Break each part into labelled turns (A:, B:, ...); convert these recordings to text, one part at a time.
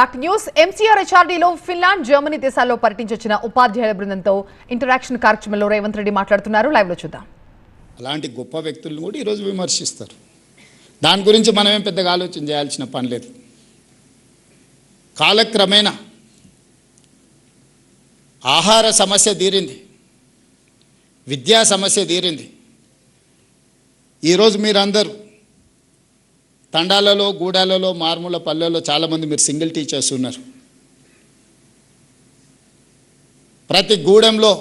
A: Back news. MCR హెచ్ఆర్డీలో Finland, Germany దేశాల్లో పర్యటించొచ్చిన ఉపాధ్యాయుల బృందంతో ఇంటరాక్షన్ కార్యక్రమంలో రేవంత్ రెడ్డి మాట్లాడుతున్నారు. లైవ్ లో చూద్దాం.
B: అలాంటి గొప్ప వ్యక్తులను కూడా ఈరోజు విమర్శిస్తారు. దాని గురించి మనమేం పెద్దగా ఆలోచన చేయాల్సిన పని లేదు. కాలక్రమేణా ఆహార సమస్య తీరింది, విద్యా సమస్య తీరింది. ఈరోజు మీరందరూ తండాలలో, గూడాలలో, మారుమూల పల్లెల్లో చాలామంది మీరు సింగిల్ టీచర్స్ ఉన్నారు. ప్రతి గూడెంలో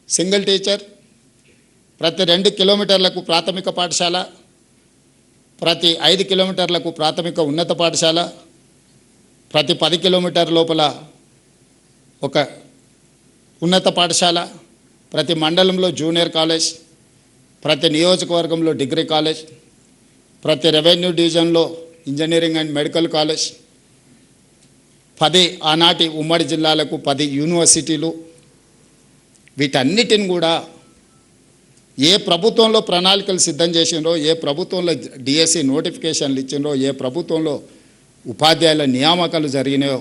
B: సింగిల్ టీచర్, ప్రతి 2 కిలోమీటర్లకు ప్రాథమిక పాఠశాల, ప్రతి 5 కిలోమీటర్లకు ప్రాథమిక ఉన్నత పాఠశాల, ప్రతి 10 కిలోమీటర్ లోపల ఒక ఉన్నత పాఠశాల, ప్రతి మండలంలో జూనియర్ కాలేజ్, ప్రతి నియోజకవర్గంలో డిగ్రీ కాలేజ్, ప్రతి రెవెన్యూ డివిజన్లో ఇంజనీరింగ్ అండ్ మెడికల్ కాలేజ్, 10 ఆనాటి ఉమ్మడి జిల్లాలకు 10 యూనివర్సిటీలు. వీటన్నిటిని కూడా ఏ ప్రభుత్వంలో ప్రణాళికలు సిద్ధం చేసినరో, ఏ ప్రభుత్వంలో డిఎస్సి నోటిఫికేషన్లు ఇచ్చినరో, ఏ ప్రభుత్వంలో ఉపాధ్యాయుల నియామకాలు జరిగినాయో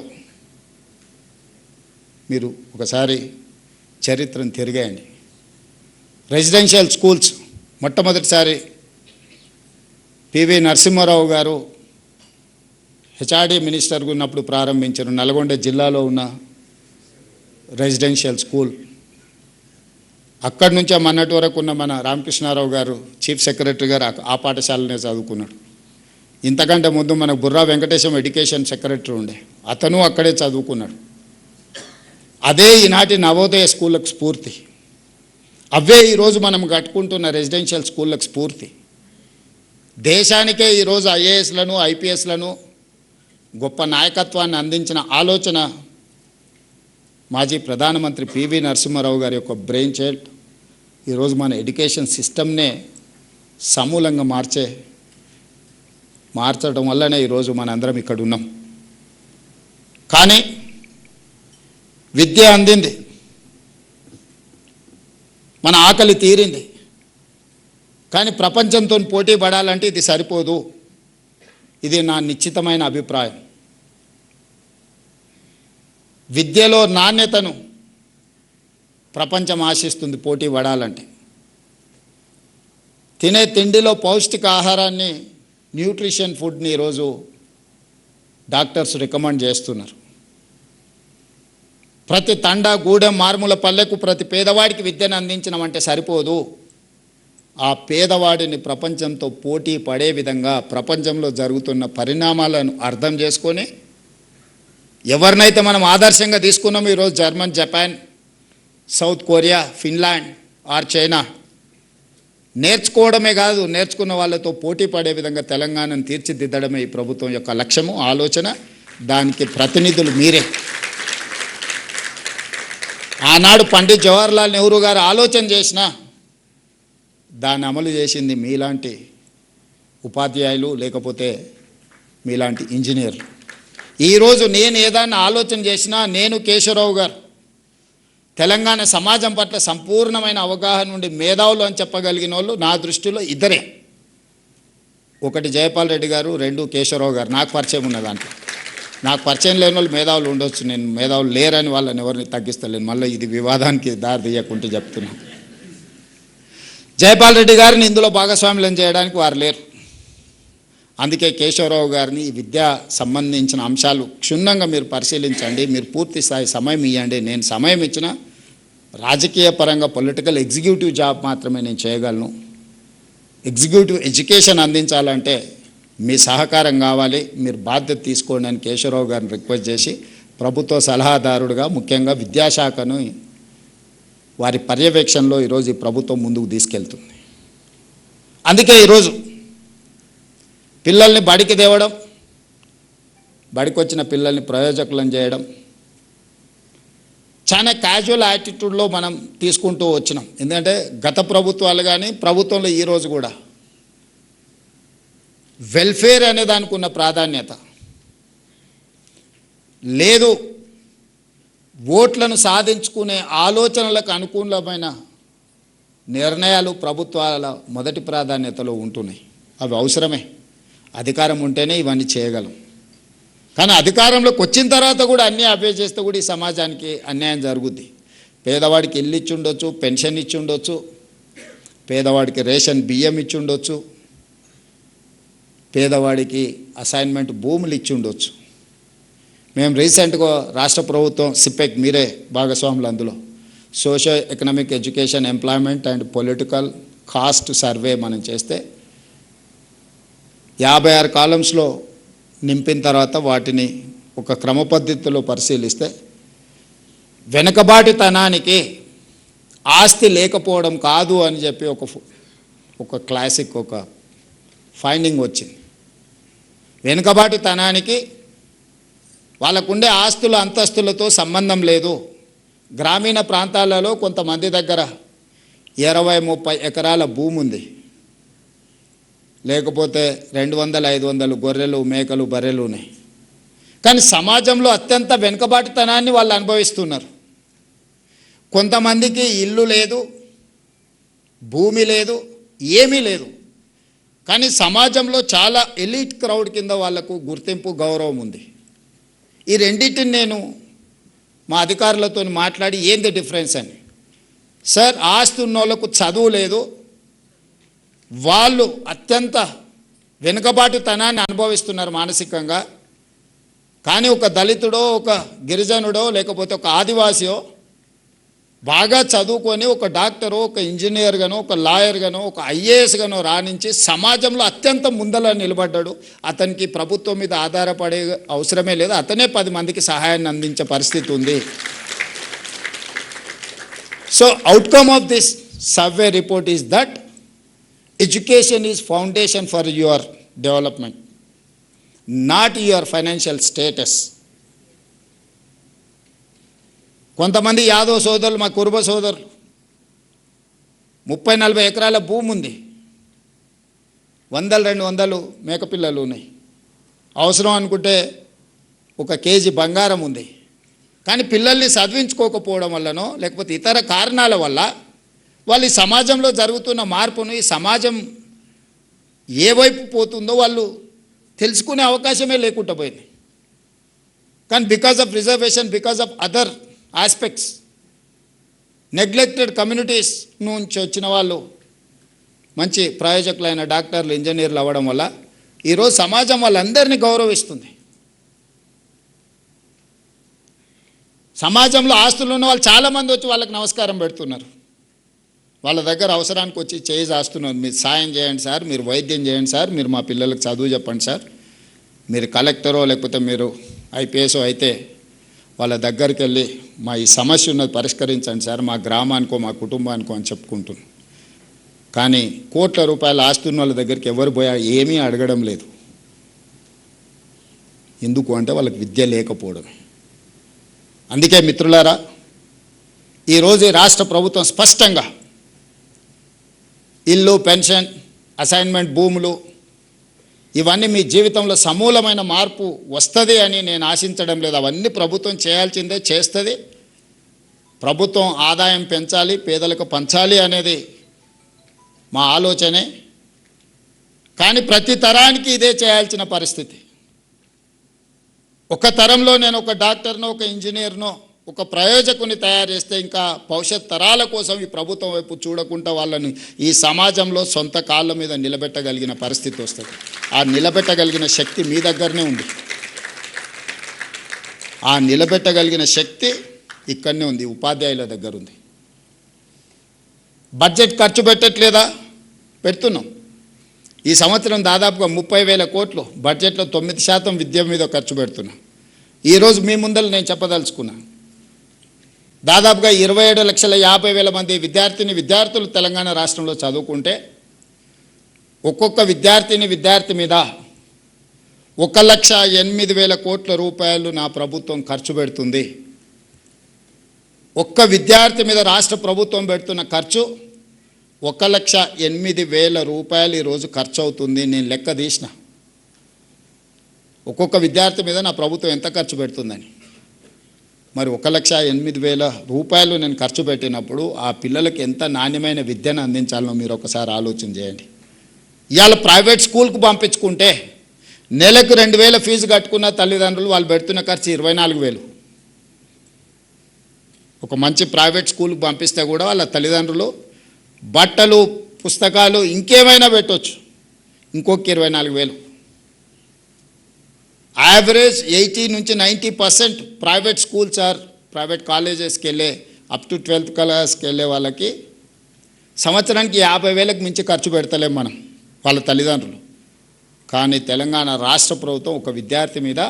B: మీరు ఒకసారి చరిత్రను తిరిగేయండి. రెసిడెన్షియల్ స్కూల్స్ మొట్టమొదటిసారి పివి నరసింహారావు గారు హెచ్ఆర్డీ మినిస్టర్గా ఉన్నప్పుడు ప్రారంభించారు. నల్గొండ జిల్లాలో ఉన్న రెసిడెన్షియల్ స్కూల్. అక్కడి నుంచే మొన్నటి వరకు ఉన్న మన రామకృష్ణారావు గారు చీఫ్ సెక్రటరీ గారు ఆ పాఠశాలనే చదువుకున్నాడు. ఇంతకంటే ముందు మన బుర్రా వెంకటేశం ఎడ్యుకేషన్ సెక్రటరీ ఉండే, అతను అక్కడే చదువుకున్నాడు. అదే ఈనాటి నవోదయ స్కూళ్ళకు స్ఫూర్తి. అవే ఈరోజు మనం కట్టుకుంటున్న రెసిడెన్షియల్ స్కూళ్ళకు స్ఫూర్తి. దేశానికే ఈరోజు ఐఏఎస్లను, ఐపీఎస్లను గొప్ప నాయకత్వాన్ని అందించిన ఆలోచన మాజీ ప్రధానమంత్రి పివి నరసింహారావు గారి యొక్క బ్రెయిన్ చైల్డ్. ఈరోజు మన ఎడ్యుకేషన్ సిస్టమ్నే సమూలంగా మార్చడం వల్లనే ఈరోజు మనందరం ఇక్కడ ఉన్నాం. కానీ విద్య అందింది, మన ఆకలి తీరింది. కానీ ప్రపంచంతో పోటీ పడాలంటే ఇది సరిపోదు. ఇది నా నిశ్చితమైన అభిప్రాయం. విద్యలో నాణ్యతను ప్రపంచం ఆశిస్తుంది పోటీ పడాలంటే. తినే తిండిలో పౌష్టిక ఆహారాన్ని, న్యూట్రిషన్ ఫుడ్ని ఈరోజు డాక్టర్స్ రికమెండ్ చేస్తున్నారు. ప్రతి తండా, గూడెం, మారుమూల పల్లెకు ప్రతి పేదవాడికి విద్యను అందించడం సరిపోదు. ఆ పేదవాడిని ప్రపంచంతో పోటీ పడే విధంగా ప్రపంచంలో జరుగుతున్న పరిణామాలను అర్థం చేసుకొని, ఎవరినైతే మనం ఆదర్శంగా తీసుకున్నామో ఈరోజు German, Japan, South Korea, Finland or China, నేర్చుకోవడమే కాదు, నేర్చుకున్న వాళ్ళతో పోటీ పడే విధంగా తెలంగాణను తీర్చిదిద్దడమే ఈ ప్రభుత్వం యొక్క లక్ష్యము, ఆలోచన. దానికి ప్రతినిధులు మీరే. ఆనాడు పండిత్ జవహర్లాల్ నెహ్రూ గారు ఆలోచన చేసినా దాన్ని అమలు చేసింది మీలాంటి ఉపాధ్యాయులు, లేకపోతే మీలాంటి ఇంజనీర్లు. ఈరోజు నేను ఏదైనా ఆలోచన చేసినా, నేను, కేశవరావు గారు తెలంగాణ సమాజం పట్ల సంపూర్ణమైన అవగాహన నుండి మేధావులు అని చెప్పగలిగిన వాళ్ళు నా దృష్టిలో ఇద్దరే. ఒకటి జయపాల్ రెడ్డి గారు, 2 కేశవరావు గారు. నాకు పరిచయం ఉన్న దాంట్లో. నాకు పరిచయం లేని వాళ్ళు మేధావులు ఉండొచ్చు, నేను మేధావులు లేరని వాళ్ళని ఎవరిని తగ్గిస్తలేను. మళ్ళీ ఇది వివాదానికి దారి తీయకుంటే చెప్తున్నాను. జయపాల్ రెడ్డి గారిని ఇందులో భాగస్వామ్యం చేయడానికి వారు లేరు. అందుకే కేశవరావు గారిని ఈ విద్యా సంబంధించిన అంశాలు క్షుణ్ణంగా మీరు పరిశీలించండి, మీరు పూర్తి స్థాయి సమయం ఇవ్వండి. నేను సమయం ఇచ్చిన రాజకీయ పరంగా పొలిటికల్ ఎగ్జిక్యూటివ్ జాబ్ మాత్రమే నేను చేయగలను. ఎగ్జిక్యూటివ్ ఎడ్యుకేషన్ అందించాలంటే మీ సహకారం కావాలి, మీరు బాధ్యత తీసుకోండి అని కేశవరావు గారిని రిక్వెస్ట్ చేసి ప్రభుత్వ సలహాదారుడుగా ముఖ్యంగా విద్యాశాఖను వారి పర్యవేక్షణలో ఈరోజు ఈ ప్రభుత్వం ముందుకు తీసుకెళ్తుంది. అందుకే ఈరోజు పిల్లల్ని బడికి తేవడం, బడికి వచ్చిన పిల్లల్ని ప్రయోజకులను చేయడం చాలా క్యాజువల్ యాటిట్యూడ్లో మనం తీసుకుంటూ వచ్చినాం. ఎందుకంటే గత ప్రభుత్వాలు కానీ ప్రభుత్వంలో ఈరోజు కూడా వెల్ఫేర్ అనే దానికి ఉన్న ప్రాధాన్యత లేదు. ఓట్లను సాధించుకునే ఆలోచనలకు అనుకూలమైన నిర్ణయాలు ప్రభుత్వాల మొదటి ప్రాధాన్యతలో ఉంటున్నాయి. అవి అవసరమే. అధికారం ఉంటేనే ఇవన్నీ చేయగలం. కానీ అధికారంలోకి వచ్చిన తర్వాత కూడా అన్నీ అవే చేస్తే కూడా ఈ సమాజానికి అన్యాయం జరుగుద్ది. పేదవాడికి ఇల్లు ఇచ్చి ఉండొచ్చు, పెన్షన్ ఇచ్చి ఉండొచ్చు, పేదవాడికి రేషన్ బియ్యం ఇచ్చి ఉండొచ్చు, పేదవాడికి అసైన్మెంట్ భూములు ఇచ్చి ఉండొచ్చు. మేము రీసెంట్గా రాష్ట్ర ప్రభుత్వం సిపెక్, మీరే భాగస్వాములు అందులో, social economic education employment and political caste survey మనం చేస్తే 56 కాలమ్స్లో నింపిన తర్వాత వాటిని ఒక క్రమ పద్ధతిలో పరిశీలిస్తే వెనుకబాటుతనానికి ఆస్తి లేకపోవడం కాదు అని చెప్పి ఒక క్లాసిక్ ఒక ఫైండింగ్ వచ్చింది. వెనుకబాటుతనానికి వాళ్ళకుండే ఆస్తుల అంతస్తులతో సంబంధం లేదు. గ్రామీణ ప్రాంతాలలో కొంతమంది దగ్గర 20-30 ఎకరాల భూమి ఉంది, లేకపోతే 200-500 గొర్రెలు, మేకలు, బర్రెలు ఉన్నాయి. కానీ సమాజంలో అత్యంత వెనుకబాటుతనాన్ని వాళ్ళు అనుభవిస్తున్నారు. కొంతమందికి ఇల్లు లేదు, భూమి లేదు, ఏమీ లేదు, కానీ సమాజంలో చాలా ఎలీట్ క్రౌడ్ కింద వాళ్లకు గుర్తింపు, గౌరవం ఉంది. ఈ రెండింటిని నేను మా అధికారులతో మాట్లాడి ఏంది డిఫరెన్స్ అని, సార్ ఆస్తి ఉన్న వాళ్ళకు చదువు లేదు, వాళ్ళు అత్యంత వెనుకబాటుతనాన్ని అనుభవిస్తున్నారు మానసికంగా. కానీ ఒక దళితుడో, ఒక గిరిజనుడో, లేకపోతే ఒక ఆదివాసియో బాగా చదువుకొని ఒక డాక్టరో, ఒక ఇంజనీర్గానో, ఒక లాయర్గానో, ఒక ఐఏఎస్గానో రాణించి సమాజంలో అత్యంత ముందల నిలబడ్డాడు. అతనికి ప్రభుత్వం మీద ఆధారపడే అవసరమే లేదు, అతనే 10 మందికి సహాయాన్ని అందించే పరిస్థితి ఉంది. So outcome of this survey report is that education is foundation for your development, not your financial status. కొంతమంది యాదవ్ సోదరులు, మా కురుబ సోదరులు 30-40 ఎకరాల భూమి ఉంది, 100-200 మేకపిల్లలు ఉన్నాయి, అవసరం అనుకుంటే 1 కేజీ బంగారం ఉంది. కానీ పిల్లల్ని చదివించుకోకపోవడం వల్లనో లేకపోతే ఇతర కారణాల వల్ల వాళ్ళు ఈ సమాజంలో జరుగుతున్న మార్పును, ఈ సమాజం ఏ వైపు పోతుందో వాళ్ళు తెలుసుకునే అవకాశమే లేకుండా పోయింది. కానీ because of reservation, because of other aspects, neglected communities నుంచి వచ్చిన వాళ్ళు మంచి ప్రయోజకులైన డాక్టర్లు, ఇంజనీర్లు అవ్వడం వల్ల ఈరోజు సమాజం వాళ్ళందరినీ గౌరవిస్తుంది. సమాజంలో ఆస్తులు ఉన్న వాళ్ళు చాలామంది వచ్చి వాళ్ళకి నమస్కారం పెడుతున్నారు. వాళ్ళ దగ్గర అవసరానికి వచ్చి చేయి చేస్తున్నారు, మీరు సాయం చేయండి సార్, మీరు వైద్యం చేయండి సార్, మీరు మా పిల్లలకు చదువు చెప్పండి సార్, మీరు కలెక్టరో లేకపోతే మీరు ఐపీఎస్ఓ అయితే వాళ్ళ దగ్గరికి వెళ్ళి మా ఈ సమస్య ఉన్నది పరిష్కరించండి సార్, మా గ్రామానికో మా కుటుంబానికో అని చెప్పుకుంటున్నాం. కానీ కోట్ల రూపాయల ఆస్తి ఉన్న వాళ్ళ దగ్గరికి ఎవరు పోయా ఏమీ అడగడం లేదు. ఎందుకు అంటే వాళ్ళకి విద్య లేకపోవడమే. అందుకే మిత్రులారా, ఈరోజు రాష్ట్ర ప్రభుత్వం స్పష్టంగా ఇల్లు, పెన్షన్, అసైన్మెంట్ భూములు ఇవన్నీ మీ జీవితంలో సమూలమైన మార్పు వస్తుంది అని నేను ఆశించడం లేదు. అవన్నీ ప్రభుత్వం చేయాల్సిందే, చేస్తుంది. ప్రభుత్వం ఆదాయం పెంచాలి, పేదలకు పంచాలి అనేది మా ఆలోచనే. కానీ ప్రతి తరానికి ఇదే చేయాల్సిన పరిస్థితి. ఒక తరంలో నేను ఒక డాక్టర్నో, ఒక ఇంజనీర్నో, ఒక ప్రయోజకుని తయారు చేస్తే ఇంకా భవిష్యత్ తరాల కోసం ఈ ప్రభుత్వం వైపు చూడకుండా వాళ్ళని ఈ సమాజంలో సొంత కాళ్ళ మీద నిలబెట్టగలిగిన పరిస్థితి వస్తుంది. ఆ నిలబెట్టగలిగిన శక్తి మీ దగ్గరనే ఉంది. ఆ నిలబెట్టగలిగిన శక్తి ఇక్కడనే ఉంది, ఉపాధ్యాయుల దగ్గర ఉంది. బడ్జెట్ ఖర్చు పెట్టట్లేదా? పెడుతున్నాం. ఈ సంవత్సరం దాదాపుగా 30,000 కోట్లు బడ్జెట్లో 9% విద్య మీద ఖర్చు పెడుతున్నాం. ఈరోజు మీ ముందర నేను చెప్పదలుచుకున్నా, దాదాపుగా 27,50,000 మంది విద్యార్థులు తెలంగాణ రాష్ట్రంలో చదువుకుంటే ఒక్కొక్క విద్యార్థి మీద 1,08,000 కోట్ల రూపాయలు నా ప్రభుత్వం ఖర్చు పెడుతుంది. ఒక్క విద్యార్థి మీద రాష్ట్ర ప్రభుత్వం పెడుతున్న ఖర్చు 1,08,000 రూపాయలు ఈరోజు ఖర్చు అవుతుంది. నేను లెక్క తీసిన ఒక్కొక్క విద్యార్థి మీద నా ప్రభుత్వం ఎంత ఖర్చు పెడుతుందని. మరి 1,08,000 రూపాయలు నేను ఖర్చు పెట్టినప్పుడు ఆ పిల్లలకి ఎంత నాణ్యమైన విద్యను అందించాలనో మీరు ఒకసారి ఆలోచన చేయండి. ఇవాళ ప్రైవేట్ స్కూల్కు పంపించుకుంటే నెలకు 2,000 ఫీజు కట్టుకున్న తల్లిదండ్రులు వాళ్ళు పెడుతున్న ఖర్చు 24,000. ఒక మంచి ప్రైవేట్ స్కూల్కి పంపిస్తే కూడా వాళ్ళ తల్లిదండ్రులు బట్టలు, పుస్తకాలు ఇంకేమైనా పెట్టవచ్చు, ఇంకొక 24,000. యావరేజ్ 80 నుంచి 90% ప్రైవేట్ స్కూల్స్ ఆర్ ప్రైవేట్ కాలేజెస్కి వెళ్ళే అప్ టు 12th క్లాస్కి వెళ్ళే వాళ్ళకి సంవత్సరానికి 50,000కి మించి ఖర్చు పెడతలేం మనం వాళ్ళ తల్లిదండ్రులు. కానీ తెలంగాణ రాష్ట్ర ప్రభుత్వం ఒక విద్యార్థి మీద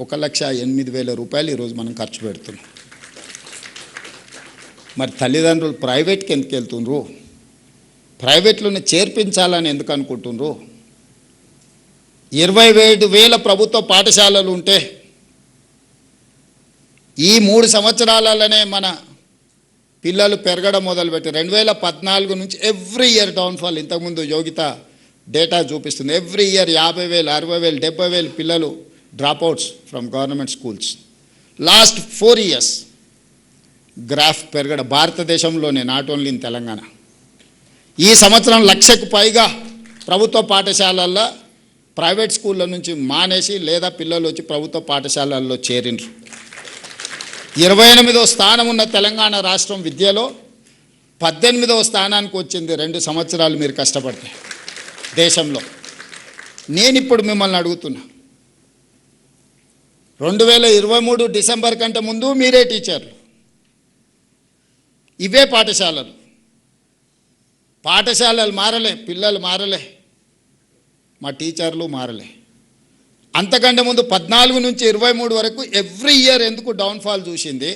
B: 1,08,000 రూపాయలు ఈరోజు మనం ఖర్చు పెడుతున్నాం. మరి తల్లిదండ్రులు ప్రైవేట్కి ఎందుకు వెళ్తుండ్రు? ప్రైవేట్లోనే చేర్పించాలని ఎందుకు అనుకుంటుండ్రు? 27,000 ప్రభుత్వ పాఠశాలలు ఉంటే ఈ 3 సంవత్సరాలలోనే మన పిల్లలు పెరగడం మొదలుపెట్టి 2014 నుంచి ఎవ్రీ ఇయర్ డౌన్ఫాల్. ఇంతకుముందు యోగిత డేటా చూపిస్తుంది. ఎవ్రీ ఇయర్ 50,000, 60,000, 70,000 పిల్లలు dropouts from government schools. Last 4 years graph పెరగడం భారతదేశంలోనే, నాట్ ఓన్లీ ఇన్ తెలంగాణ. ఈ సంవత్సరం 1,00,000కు పైగా ప్రభుత్వ పాఠశాలల్లో ప్రైవేట్ స్కూళ్ళ నుంచి మానేసి లేదా పిల్లలు వచ్చి ప్రభుత్వ పాఠశాలల్లో చేరిండ్రు. 28వ స్థానం ఉన్న తెలంగాణ రాష్ట్రం విద్యలో 18వ స్థానానికి వచ్చింది 2 సంవత్సరాలు మీరు కష్టపడితే దేశంలో. నేను ఇప్పుడు మిమ్మల్ని అడుగుతున్నా, 2023 డిసెంబర్ కంటే ముందు మీరే టీచర్లు, ఇవే పాఠశాలలు మారలే, పిల్లలు మారలే, మా టీచర్లు మారలే. అంతకంటే ముందు 14 నుంచి 23 వరకు ఎవ్రీ ఇయర్ ఎందుకు డౌన్ఫాల్ చూసింది?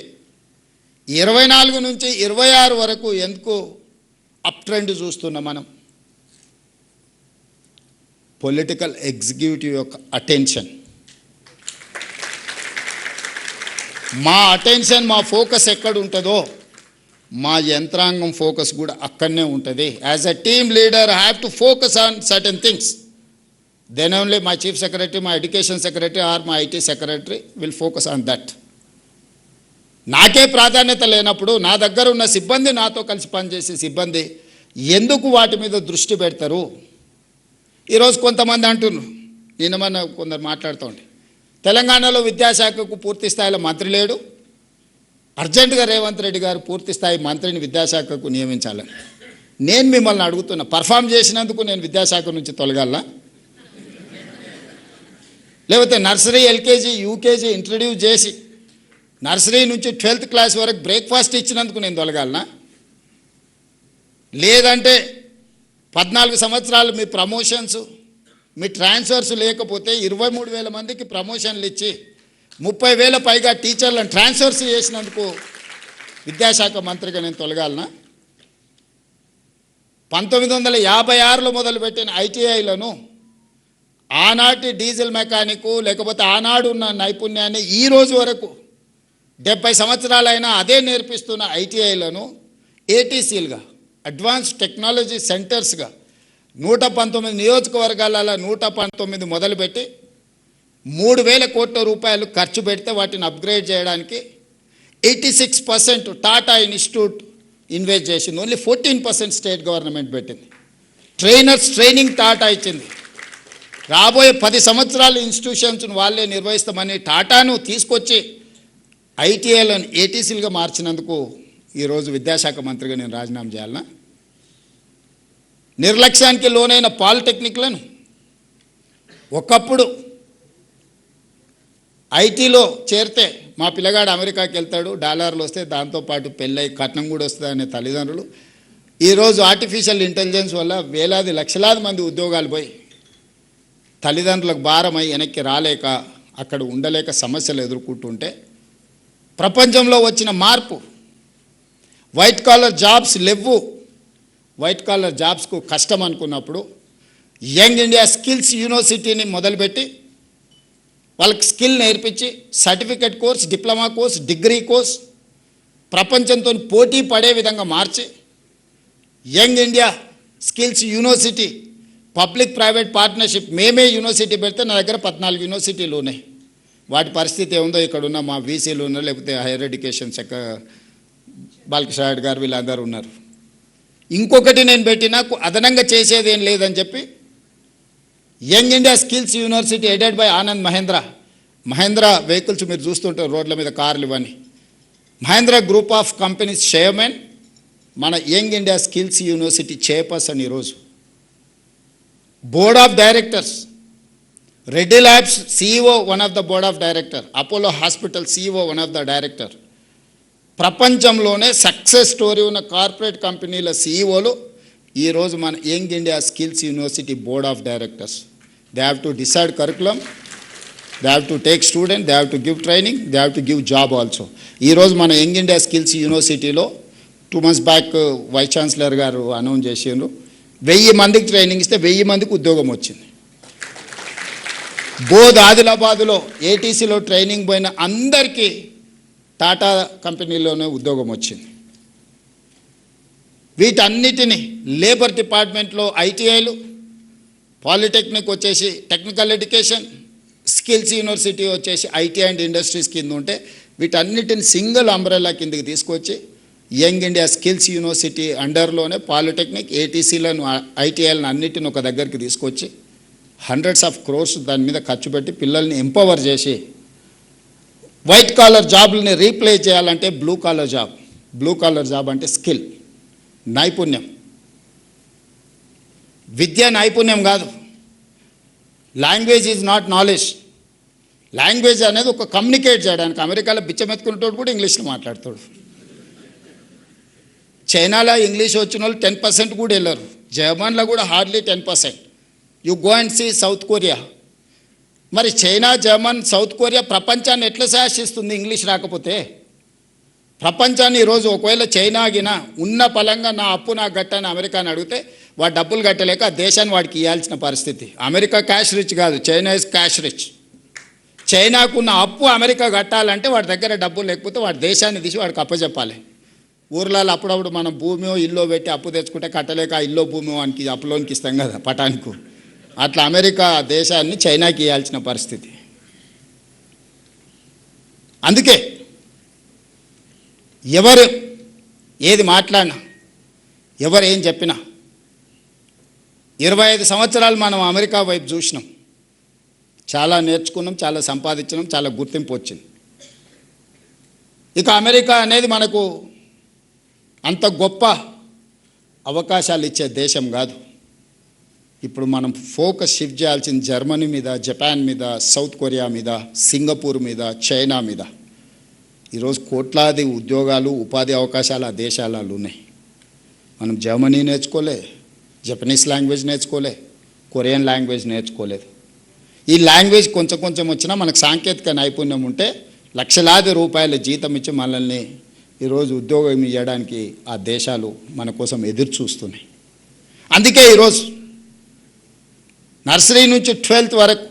B: 24 నుంచి 26 వరకు ఎందుకు అప్ ట్రెండ్ చూస్తున్నాం మనం? పొలిటికల్ ఎగ్జిక్యూటివ్ యొక్క అటెన్షన్, మా అటెన్షన్, మా ఫోకస్ ఎక్కడ ఉంటుందో మా యంత్రాంగం ఫోకస్ కూడా అక్కడనే ఉంటుంది. As a team leader I have to focus on certain things. Then only my chief secretary, my education secretary or my IT secretary will focus on that. నాకే ప్రాధాన్యత లేనప్పుడు నా దగ్గర ఉన్న సిబ్బంది, నాతో కలిసి పనిచేసే సిబ్బంది ఎందుకు వాటి మీద దృష్టి పెడతారు? ఈరోజు కొంతమంది అంటున్నారు, నిన్న కొందరు మాట్లాడుతూ ఉంటే తెలంగాణలో విద్యాశాఖకు పూర్తి స్థాయిలో మంత్రి లేడు, అర్జెంటుగా రేవంత్ రెడ్డి గారు పూర్తి స్థాయి మంత్రిని విద్యాశాఖకు నియమించాలని. నేను మిమ్మల్ని అడుగుతున్నా, పర్ఫామ్ చేసినందుకు నేను విద్యాశాఖ నుంచి తొలగాలా? లేకపోతే నర్సరీ, ఎల్కేజీ, యూకేజీ ఇంట్రడ్యూస్ చేసి నర్సరీ నుంచి 12th క్లాస్ వరకు బ్రేక్ఫాస్ట్ ఇచ్చినందుకు నేను తొలగాలనా? లేదంటే 14 సంవత్సరాలు మీ ప్రమోషన్స్, మీ ట్రాన్స్ఫర్స్ లేకపోతే 23,000 మందికి ప్రమోషన్లు ఇచ్చి 30,000 పైగా టీచర్లను ట్రాన్స్ఫర్స్ చేసినందుకు విద్యాశాఖ మంత్రిగా నేను తొలగాలనా? 1956లో మొదలుపెట్టిన ఐటీఐలను ఆనాటి డీజిల్ మెకానికు లేకపోతే ఆనాడు ఉన్న నైపుణ్యాన్ని ఈ రోజు వరకు 70 సంవత్సరాలైనా అదే నేర్పిస్తున్న ఐటీఐలను ఏటీసీలుగా, అడ్వాన్స్ టెక్నాలజీ సెంటర్స్గా 119 నియోజకవర్గాలలో 119 మొదలుపెట్టి 3,000 కోట్ల రూపాయలు ఖర్చు పెడితే వాటిని అప్గ్రేడ్ చేయడానికి 86% టాటా ఇన్స్టిట్యూట్ ఇన్వెస్ట్ చేసింది. ఓన్లీ 14% స్టేట్ గవర్నమెంట్ పెట్టింది. ట్రైనర్స్ ట్రైనింగ్ టాటా ఇచ్చింది. రాబోయే 10 సంవత్సరాలు ఇన్స్టిట్యూషన్స్ను వాళ్ళే నిర్వహిస్తామని టాటాను తీసుకొచ్చి ఐటీఐలను ఏటీసీలుగా మార్చినందుకు ఈరోజు విద్యాశాఖ మంత్రిగా నేను రాజీనామా చేయాలనా? నిర్లక్ష్యానికి లోనైన పాలిటెక్నిక్లను ఒకప్పుడు ఐటీలో చేరితే మా పిల్లగాడు అమెరికాకి వెళ్తాడు, డాలర్లు వస్తే దాంతోపాటు పెళ్ళై కట్నం కూడా వస్తుంది అనే తల్లిదండ్రులు ఈరోజు ఆర్టిఫిషియల్ ఇంటెలిజెన్స్ వల్ల వేలాది లక్షలాది మంది ఉద్యోగాలు పోయి తల్లిదండ్రులకు భారమై వెనక్కి రాలేక అక్కడ ఉండలేక సమస్యలు ఎదుర్కొంటుంటే ప్రపంచంలో వచ్చిన మార్పు, వైట్ కాలర్ జాబ్స్ లేవు, వైట్ కాలర్ జాబ్స్కు కష్టం అనుకున్నప్పుడు యంగ్ ఇండియా స్కిల్స్ యూనివర్సిటీని మొదలుపెట్టి వాళ్ళకి స్కిల్ నేర్పించి certificate course, diploma course, degree course ప్రపంచంతో పోటీ పడే విధంగా మార్చి young India skills university public private partnership మేమే యూనివర్సిటీ పెడితే నా దగ్గర 14 యూనివర్సిటీలు ఉన్నాయి. వాటి పరిస్థితి ఏముందో ఇక్కడ ఉన్న మా వీసీలు ఉన్నారు, లేకపోతే హైయర్ ఎడ్యుకేషన్ బాలకృష్ణ గారు వీళ్ళందరూ ఉన్నారు. ఇంకొకటి నేను పెట్టినా అదనంగా చేసేది ఏం లేదని చెప్పి young India skills university aided by Anand Mahindra vehicles మీరు చూస్తుంటారు రోడ్ల మీద కార్లు ఇవన్నీ. Mahindra group of companies chairman మన young India skills university chairperson ఈరోజు. Board of directors Reddy labs CEO one of the board of director, Apollo hospital CEO one of the director. ప్రపంచంలోనే success story ఉన్న కార్పొరేట్ కంపెనీల CEOలు ఈరోజు మన young India skills university board of directors. They have to decide curriculum, they have to take student, they have to give training, they have to give job also. ఈరోజు మన young India skills యూనివర్సిటీలో 2 months back vice chancellor గారు announce చేసిండ్రు, 1000 మందికి training ఇస్తే 1000 మందికి ఉద్యోగం వచ్చింది. బోధ్ ఆదిలాబాదులో ATCలో ట్రైనింగ్ పోయిన అందరికీ టాటా కంపెనీలోనే ఉద్యోగం వచ్చింది. వీటన్నిటిని లేబర్ డిపార్ట్మెంట్లో ITIలు, పాలిటెక్నిక్ వచ్చేసి టెక్నికల్ ఎడ్యుకేషన్, స్కిల్స్ యూనివర్సిటీ వచ్చేసి IT అండ్ ఇండస్ట్రీస్ కింద ఉంటే వీటన్నిటిని సింగిల్ అంబ్రెల్లా కిందకి తీసుకొచ్చి యంగ్ ఇండియా స్కిల్స్ యూనివర్సిటీ అండర్లోనే పాలిటెక్నిక్, ATCలను, ITIలను అన్నిటిని ఒక దగ్గరికి తీసుకొచ్చి hundreds of crores దాని మీద ఖర్చు పెట్టి పిల్లల్ని ఎంపవర్ చేసి వైట్ కాలర్ జాబ్లని రీప్లేస్ చేయాలంటే బ్లూ కాలర్ జాబ్ అంటే స్కిల్, నైపుణ్యం. విద్య నైపుణ్యం కాదు. Language is not knowledge. Language అనేది ఒక కమ్యూనికేట్ చేయడానికి. అమెరికాలో బిచ్చమెత్తుకునేటోడు కూడా ఇంగ్లీష్లో మాట్లాడతాడు. చైనాలో ఇంగ్లీష్ వచ్చిన వాళ్ళు 10% కూడా వెళ్ళరు. జర్మన్లో కూడా hardly 10%. You go and see South Korea. మరి చైనా, జర్మన్, సౌత్ కొరియా ప్రపంచాన్ని ఎట్లా శాసిస్తుంది ఇంగ్లీష్ రాకపోతే? ప్రపంచాన్ని ఈరోజు ఒకవేళ చైనా ఆగినా ఉన్న పలంగా నా అప్పు నాకు గట్టని అమెరికాని అడిగితే వాడు డబ్బులు కట్టలేక ఆ దేశాన్ని వాడికి ఇవ్వాల్సిన పరిస్థితి. అమెరికా క్యాష్ రిచ్ కాదు, చైనా ఇస్ క్యాష్ రిచ్. చైనాకున్న అప్పు అమెరికా కట్టాలంటే వాడి దగ్గర డబ్బులు లేకపోతే వాడి దేశాన్ని తీసి వాడికి అప్పచెప్పాలి. ఊర్లలో అప్పుడప్పుడు మనం భూమియో ఇల్లో పెట్టి అప్పు తెచ్చుకుంటే కట్టలేక ఇల్లో భూమి వానికి అప్పులోనికి ఇస్తాం కదా పటానికి. అట్లా అమెరికా దేశాన్ని చైనాకి ఇవ్వాల్సిన పరిస్థితి. అందుకే ఎవరు ఏది మాట్లాడినా, ఎవరు ఏం చెప్పినా 25 సంవత్సరాలు మనం అమెరికా వైపు చూసినాం. చాలా నేర్చుకున్నాం, చాలా సంపాదించినాం, చాలా గుర్తింపు వచ్చింది. ఇక అమెరికా అనేది మనకు అంత గొప్ప అవకాశాలు ఇచ్చే దేశం కాదు. ఇప్పుడు మనం ఫోకస్ షిఫ్ట్ చేయాల్సిన జర్మనీ మీద, జపాన్ మీద, సౌత్ కొరియా మీద, సింగపూర్ మీద, చైనా మీద. ఈరోజు కోట్లాది ఉద్యోగాలు, ఉపాధి అవకాశాలు ఆ దేశాలలో ఉన్నాయి. మనం జర్మనీ నేర్చుకోలే, జపనీస్ లాంగ్వేజ్ నేర్చుకోలే, కొరియన్ లాంగ్వేజ్ నేర్చుకోలేదు. ఈ లాంగ్వేజ్ కొంచెం కొంచెం వచ్చినా మనకు సాంకేతిక నైపుణ్యం ఉంటే లక్షలాది రూపాయల జీతం ఇచ్చి మనల్ని ఈరోజు ఉద్యోగం ఇవ్వడానికి ఆ దేశాలు మన కోసం ఎదురు చూస్తున్నాయి. అందుకే ఈరోజు నర్సరీ నుంచి 12th వరకు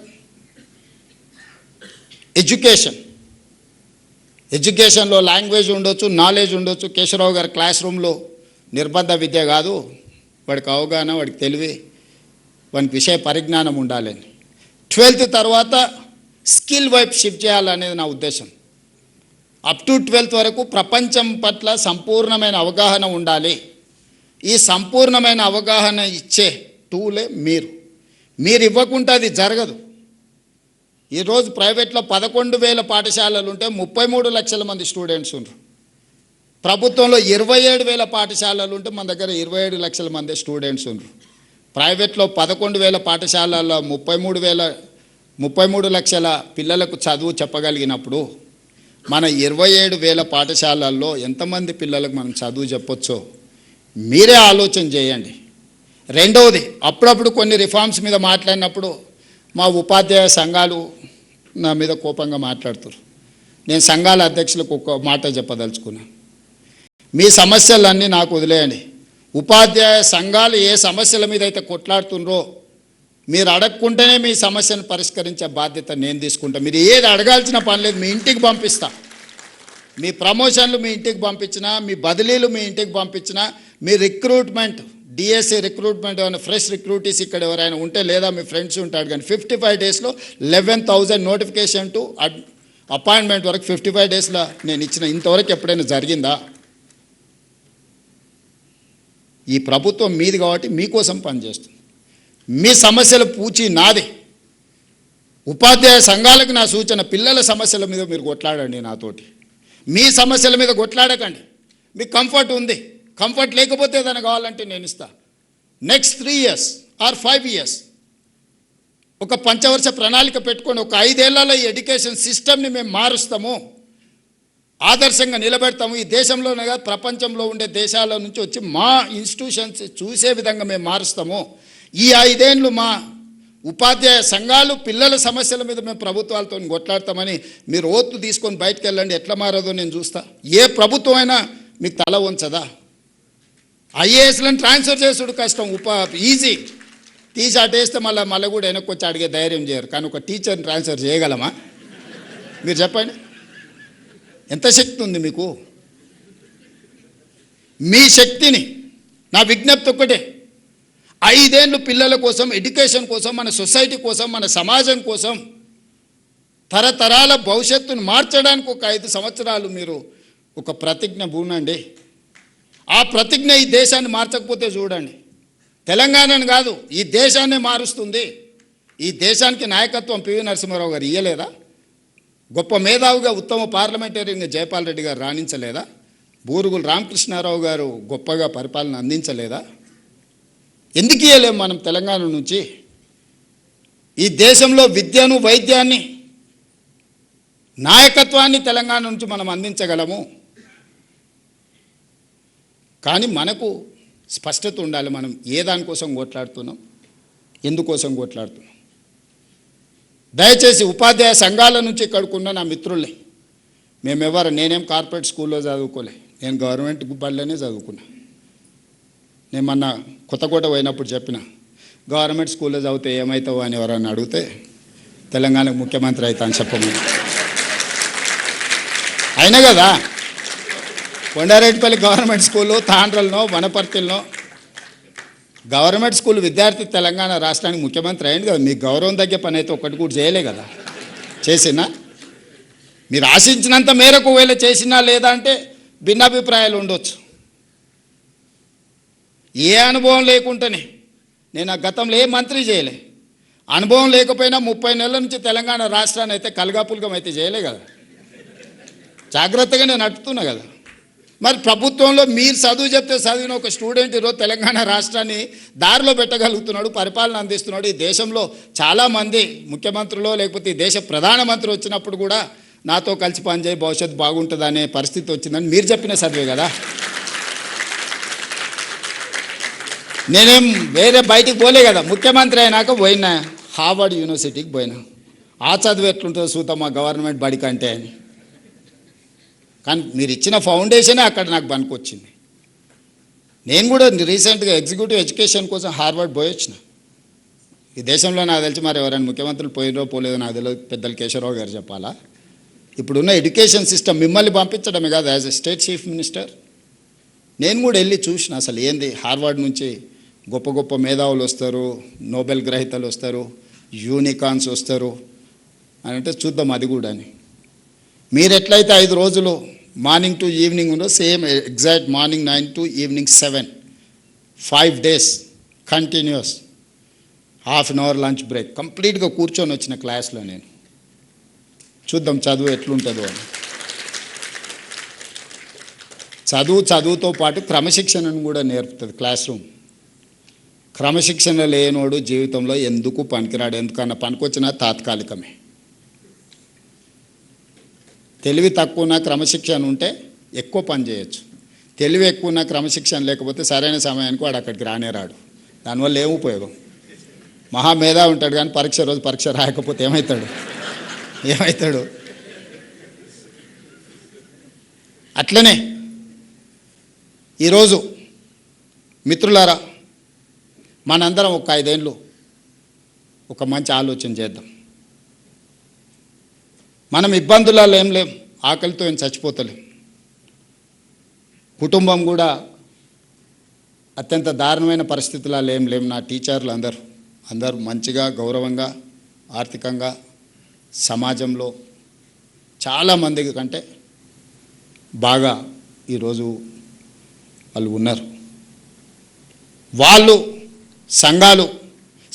B: ఎడ్యుకేషన్లో లాంగ్వేజ్ ఉండొచ్చు, నాలెడ్జ్ ఉండొచ్చు. కేశవరావు గారి క్లాస్ రూమ్లో నిర్బంధ విద్య కాదు, వాడికి అవగాహన, వాడికి తెలివి, వానికి విషయ పరిజ్ఞానం ఉండాలని. 12th తర్వాత స్కిల్ వైపు షిఫ్ట్ చేయాలనేది నా ఉద్దేశం. అప్ టు 12th వరకు ప్రపంచం పట్ల సంపూర్ణమైన అవగాహన ఉండాలి. ఈ సంపూర్ణమైన అవగాహన ఇచ్చే టూలే మీరు ఇవ్వకుంటే అది జరగదు. ఈరోజు ప్రైవేట్లో 11,000 పాఠశాలలు ఉంటే 33 లక్షల మంది స్టూడెంట్స్ ఉన్నారు. ప్రభుత్వంలో 27,000 పాఠశాలలు ఉంటే మన దగ్గర 27 లక్షల మంది స్టూడెంట్స్ ఉన్నారు. ప్రైవేట్లో 11,000 పాఠశాలల్లో 33 లక్షల పిల్లలకు చదువు చెప్పగలిగినప్పుడు మన 27,000 పాఠశాలల్లో ఎంతమంది పిల్లలకు మనం చదువు చెప్పొచ్చో మీరే ఆలోచన చేయండి. రెండవది, అప్పుడప్పుడు కొన్ని రిఫార్మ్స్ మీద మాట్లాడినప్పుడు మా ఉపాధ్యాయ సంఘాలు నా మీద కోపంగా మాట్లాడుతారు. నేను సంఘాల అధ్యక్షులకు ఒక మాట చెప్పదలుచుకున్నాను. మీ సమస్యలన్నీ నాకు వదిలేయండి. ఉపాధ్యాయ సంఘాలు ఏ సమస్యల మీద అయితే కొట్లాడుతున్నారో మీరు అడగకుంటేనే మీ సమస్యను పరిష్కరించే బాధ్యత నేను తీసుకుంటా. మీరు ఏది అడగాల్సిన పని లేదు, మీ ఇంటికి పంపిస్తా. మీ ప్రమోషన్లు మీ ఇంటికి పంపించినా, మీ బదిలీలు మీ ఇంటికి పంపించినా, మీ రిక్రూట్మెంట్, డిఎస్సి రిక్రూట్మెంట్ ఏమైనా ఫ్రెష్ రిక్రూటీస్ ఇక్కడ ఎవరైనా ఉంటే, లేదా మీ ఫ్రెండ్స్ ఉంటాడు కానీ 55 డేస్లో 11,000 నోటిఫికేషన్ టు అపాయింట్మెంట్ వరకు 55 డేస్లో నేను ఇచ్చిన. ఇంతవరకు ఎప్పుడైనా జరిగిందా? ఈ ప్రభుత్వం మీది కాబట్టి మీకోసం పనిచేస్తుంది. మీ సమస్యల పూచి నాది. ఉపాధ్యాయ సంఘాలకు నా సూచన, పిల్లల సమస్యల మీద మీరు కొట్లాడండి నాతోటి. మీ సమస్యల మీద కొట్లాడకండి. మీకు కంఫర్ట్ ఉంది, కంఫర్ట్ లేకపోతే ఏదైనా కావాలంటే నేను ఇస్తా. నెక్స్ట్ 3 years ఆర్ 5 years ఒక పంచవర్ష ప్రణాళిక పెట్టుకొని ఒక 5 ఏళ్లలో ఈ ఎడ్యుకేషన్ సిస్టమ్ని మేము మారుస్తాము, ఆదర్శంగా నిలబెడతాము. ఈ దేశంలోనే కాదు ప్రపంచంలో ఉండే దేశాల నుంచి వచ్చి మా ఇన్స్టిట్యూషన్స్ చూసే విధంగా మేము మారుస్తాము. ఈ 5 ఏళ్ళు మా ఉపాధ్యాయ సంఘాలు పిల్లల సమస్యల మీద మేము ప్రభుత్వాలతో కొట్లాడతామని మీరు ఓత్తు తీసుకొని బయటకు వెళ్ళండి. ఎట్లా మారదో నేను చూస్తా. ఏ ప్రభుత్వం అయినా మీకు తల వంచదా? ఐఏఎస్లను ట్రాన్స్ఫర్ చేసుడు కష్టం, ఈజీ. తీసి అటేస్తే మళ్ళీ కూడా వెనక్కి వచ్చి అడిగే ధైర్యం చేయరు. కానీ ఒక టీచర్ని ట్రాన్స్ఫర్ చేయగలమా? మీరు చెప్పండి, ఎంత శక్తి ఉంది మీకు? మీ శక్తిని, నా విజ్ఞప్తి ఒక్కటే, 5 ఏళ్ళు పిల్లల కోసం, ఎడ్యుకేషన్ కోసం, మన సొసైటీ కోసం, మన సమాజం కోసం, తరతరాల భవిష్యత్తును మార్చడానికి ఒక 5 సంవత్సరాలు మీరు ఒక ప్రతిజ్ఞ పూనండి. ఆ ప్రతిజ్ఞ ఈ దేశాన్ని మార్చకపోతే చూడండి, తెలంగాణను కాదు ఈ దేశాన్ని మారుస్తుంది. ఈ దేశానికి నాయకత్వం పివి నరసింహారావు గారు ఇయ్యలేదా? గొప్ప మేధావిగా ఉత్తమ పార్లమెంటరీగా జయపాల్ రెడ్డి గారు రాణించలేదా? బూరుగుల రామకృష్ణారావు గారు గొప్పగా పరిపాలన అందించలేదా? ఎందుకు ఇయ్యలేము మనం తెలంగాణ నుంచి? ఈ దేశంలో విద్యను, వైద్యాన్ని, నాయకత్వాన్ని తెలంగాణ నుంచి మనం అందించగలము. కానీ మనకు స్పష్టత ఉండాలి, మనం ఏ దానికోసం కొట్లాడుతున్నాం, ఎందుకోసం కొట్లాడుతున్నాం. దయచేసి ఉపాధ్యాయ సంఘాల నుంచి ఇక్కడికున్న నా మిత్రుల్ని, నేనేం కార్పొరేట్ స్కూల్లో చదువుకోలే, నేను గవర్నమెంట్ బడిలోనే చదువుకున్నా. నేను మొన్న కొత్తకోట పోయినప్పుడు చెప్పిన, గవర్నమెంట్ స్కూల్లో చదివితే ఏమవుతావు అని ఎవరన్నా అడిగితే తెలంగాణకు ముఖ్యమంత్రి అవుతా అని చెప్పమని. అయినా కదా కొండారెడ్డిపల్లి గవర్నమెంట్ స్కూలు, తాండ్రలనో వనపర్తిలనో గవర్నమెంట్ స్కూల్ విద్యార్థి తెలంగాణ రాష్ట్రానికి ముఖ్యమంత్రి అయింది కదా. మీకు గౌరవం తగ్గే పని అయితే ఒక్కటి కూడా చేయలే కదా. చేసినా మీరు ఆశించినంత మేరకు వేళ చేసినా లేదా అంటే భిన్నాభిప్రాయాలు ఉండొచ్చు. ఏ అనుభవం లేకుండానే, నేను ఆ గతంలో ఏ మంత్రి చేయలే, అనుభవం లేకపోయినా 30 నెలల నుంచి తెలంగాణ రాష్ట్రాన్ని అయితే కలగాపులగం అయితే చేయలే కదా. జాగ్రత్తగా నేను నడుపుతున్నా కదా. మరి ప్రభుత్వంలో మీరు చదువు చెప్తే చదివిన ఒక స్టూడెంట్ ఈరోజు తెలంగాణ రాష్ట్రాన్ని దారిలో పెట్టగలుగుతున్నాడు, పరిపాలన అందిస్తున్నాడు. ఈ దేశంలో చాలామంది ముఖ్యమంత్రులు లేకపోతే ఈ దేశ ప్రధానమంత్రి వచ్చినప్పుడు కూడా నాతో కలిసి పనిచేయి భవిష్యత్తు బాగుంటుంది అనే పరిస్థితి వచ్చిందని మీరు చెప్పిన చదివే కదా. నేనేం వేరే బయటికి పోలే కదా. ముఖ్యమంత్రి అయినాక పోయినా హార్వర్డ్ యూనివర్సిటీకి పోయినా, ఆ చదువు ఎట్లుంటుందో చూద్దాం మా గవర్నమెంట్ బడి కంటే అని. కానీ మీరు ఇచ్చిన ఫౌండేషనే అక్కడ నాకు పనికొచ్చింది. నేను కూడా రీసెంట్గా ఎగ్జిక్యూటివ్ ఎడ్యుకేషన్ కోసం హార్వర్డ్ పోయి వచ్చిన. ఈ దేశంలో నాకు తెలిసి మరి ఎవరైనా ముఖ్యమంత్రులు పోయినో పోలేదో నాకు తెలియదు, పెద్దలు కేశవరావు గారు చెప్పాలా. ఇప్పుడున్న ఎడ్యుకేషన్ సిస్టమ్ మిమ్మల్ని పంపించడమే కాదు, as a state chief minister నేను కూడా వెళ్ళి చూసిన అసలు ఏంది. హార్వర్డ్ నుంచి గొప్ప గొప్ప మేధావులు వస్తారు, నోబెల్ గ్రహీతలు వస్తారు, యూనికాన్స్ వస్తారు అని అంటే చూద్దాం అది కూడా అని. మీరు ఎట్లయితే 5 రోజులు morning to evening undo, same exact morning 9 to evening 7, 5 days continuous, ½ an hour lunch break, కంప్లీట్గా కూర్చొని వచ్చిన క్లాస్లో నేను. చూద్దాం చదువు ఎట్లుంటుందో అని. చదువుతో పాటు క్రమశిక్షణను కూడా నేర్పుతుంది క్లాస్ రూమ్. క్రమశిక్షణ లేనోడు జీవితంలో ఎందుకు పనికిరాడు, ఎందుకన్నా పనికొచ్చినా తాత్కాలికమే. తెలివి తక్కువన క్రమశిక్షణ ఉంటే ఎక్కువ పని చేయొచ్చు. తెలివి ఎక్కువన క్రమశిక్షణ లేకపోతే సరైన సమయానికి వాడు అక్కడికి రానే రాడు. దానివల్ల ఏం ఉపయోగం? మహామేధా ఉంటాడు కానీ పరీక్ష రోజు పరీక్ష రాయకపోతే ఏమవుతాడు? అట్లనే ఈరోజు మిత్రులారా, మనందరం ఒక 5 ఏళ్ళు ఒక మంచి ఆలోచన చేద్దాం. మనం ఇబ్బందులలో ఏం లేం, ఆకలితో ఏం చచ్చిపోతలేం. కుటుంబం కూడా అత్యంత దారుణమైన పరిస్థితులలో ఏం లేం. నా టీచర్లు అందరూ మంచిగా, గౌరవంగా, ఆర్థికంగా సమాజంలో చాలామంది కంటే బాగా ఈరోజు వాళ్ళు ఉన్నారు. వాళ్ళు సంఘాలు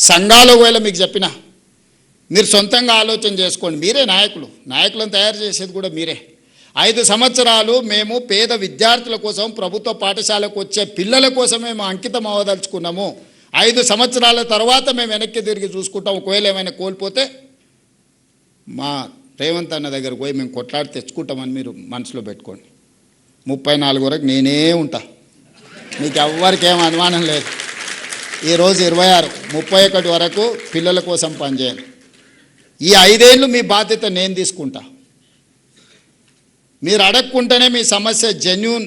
B: సంఘాలు ఒకవేళ మీకు చెప్పిన మీరు సొంతంగా ఆలోచన చేసుకోండి. మీరే నాయకులను తయారు చేసేది కూడా మీరే. 5 సంవత్సరాలు మేము పేద విద్యార్థుల కోసం, ప్రభుత్వ పాఠశాలకు వచ్చే పిల్లల కోసమే మేము అంకితం అవ్వదలుచుకున్నాము. 5 సంవత్సరాల తర్వాత మేము వెనక్కి తిరిగి చూసుకుంటాం. ఒకవేళ ఏమైనా కోల్పోతే మా రేవంత్ అన్న దగ్గరకు పోయి మేము కొట్లాడి తెచ్చుకుంటామని మీరు మనసులో పెట్టుకోండి. 34 వరకు నేనే ఉంటా, మీకు ఎవ్వరికి ఏం అనుమానం లేదు. ఈరోజు 26, 31 వరకు పిల్లల కోసం పనిచేయండి. ఈ 5 ఏళ్ళు మీ బాధ్యత నేను తీసుకుంటా. మీరు అడగకుంటేనే మీ సమస్య జెన్యూన్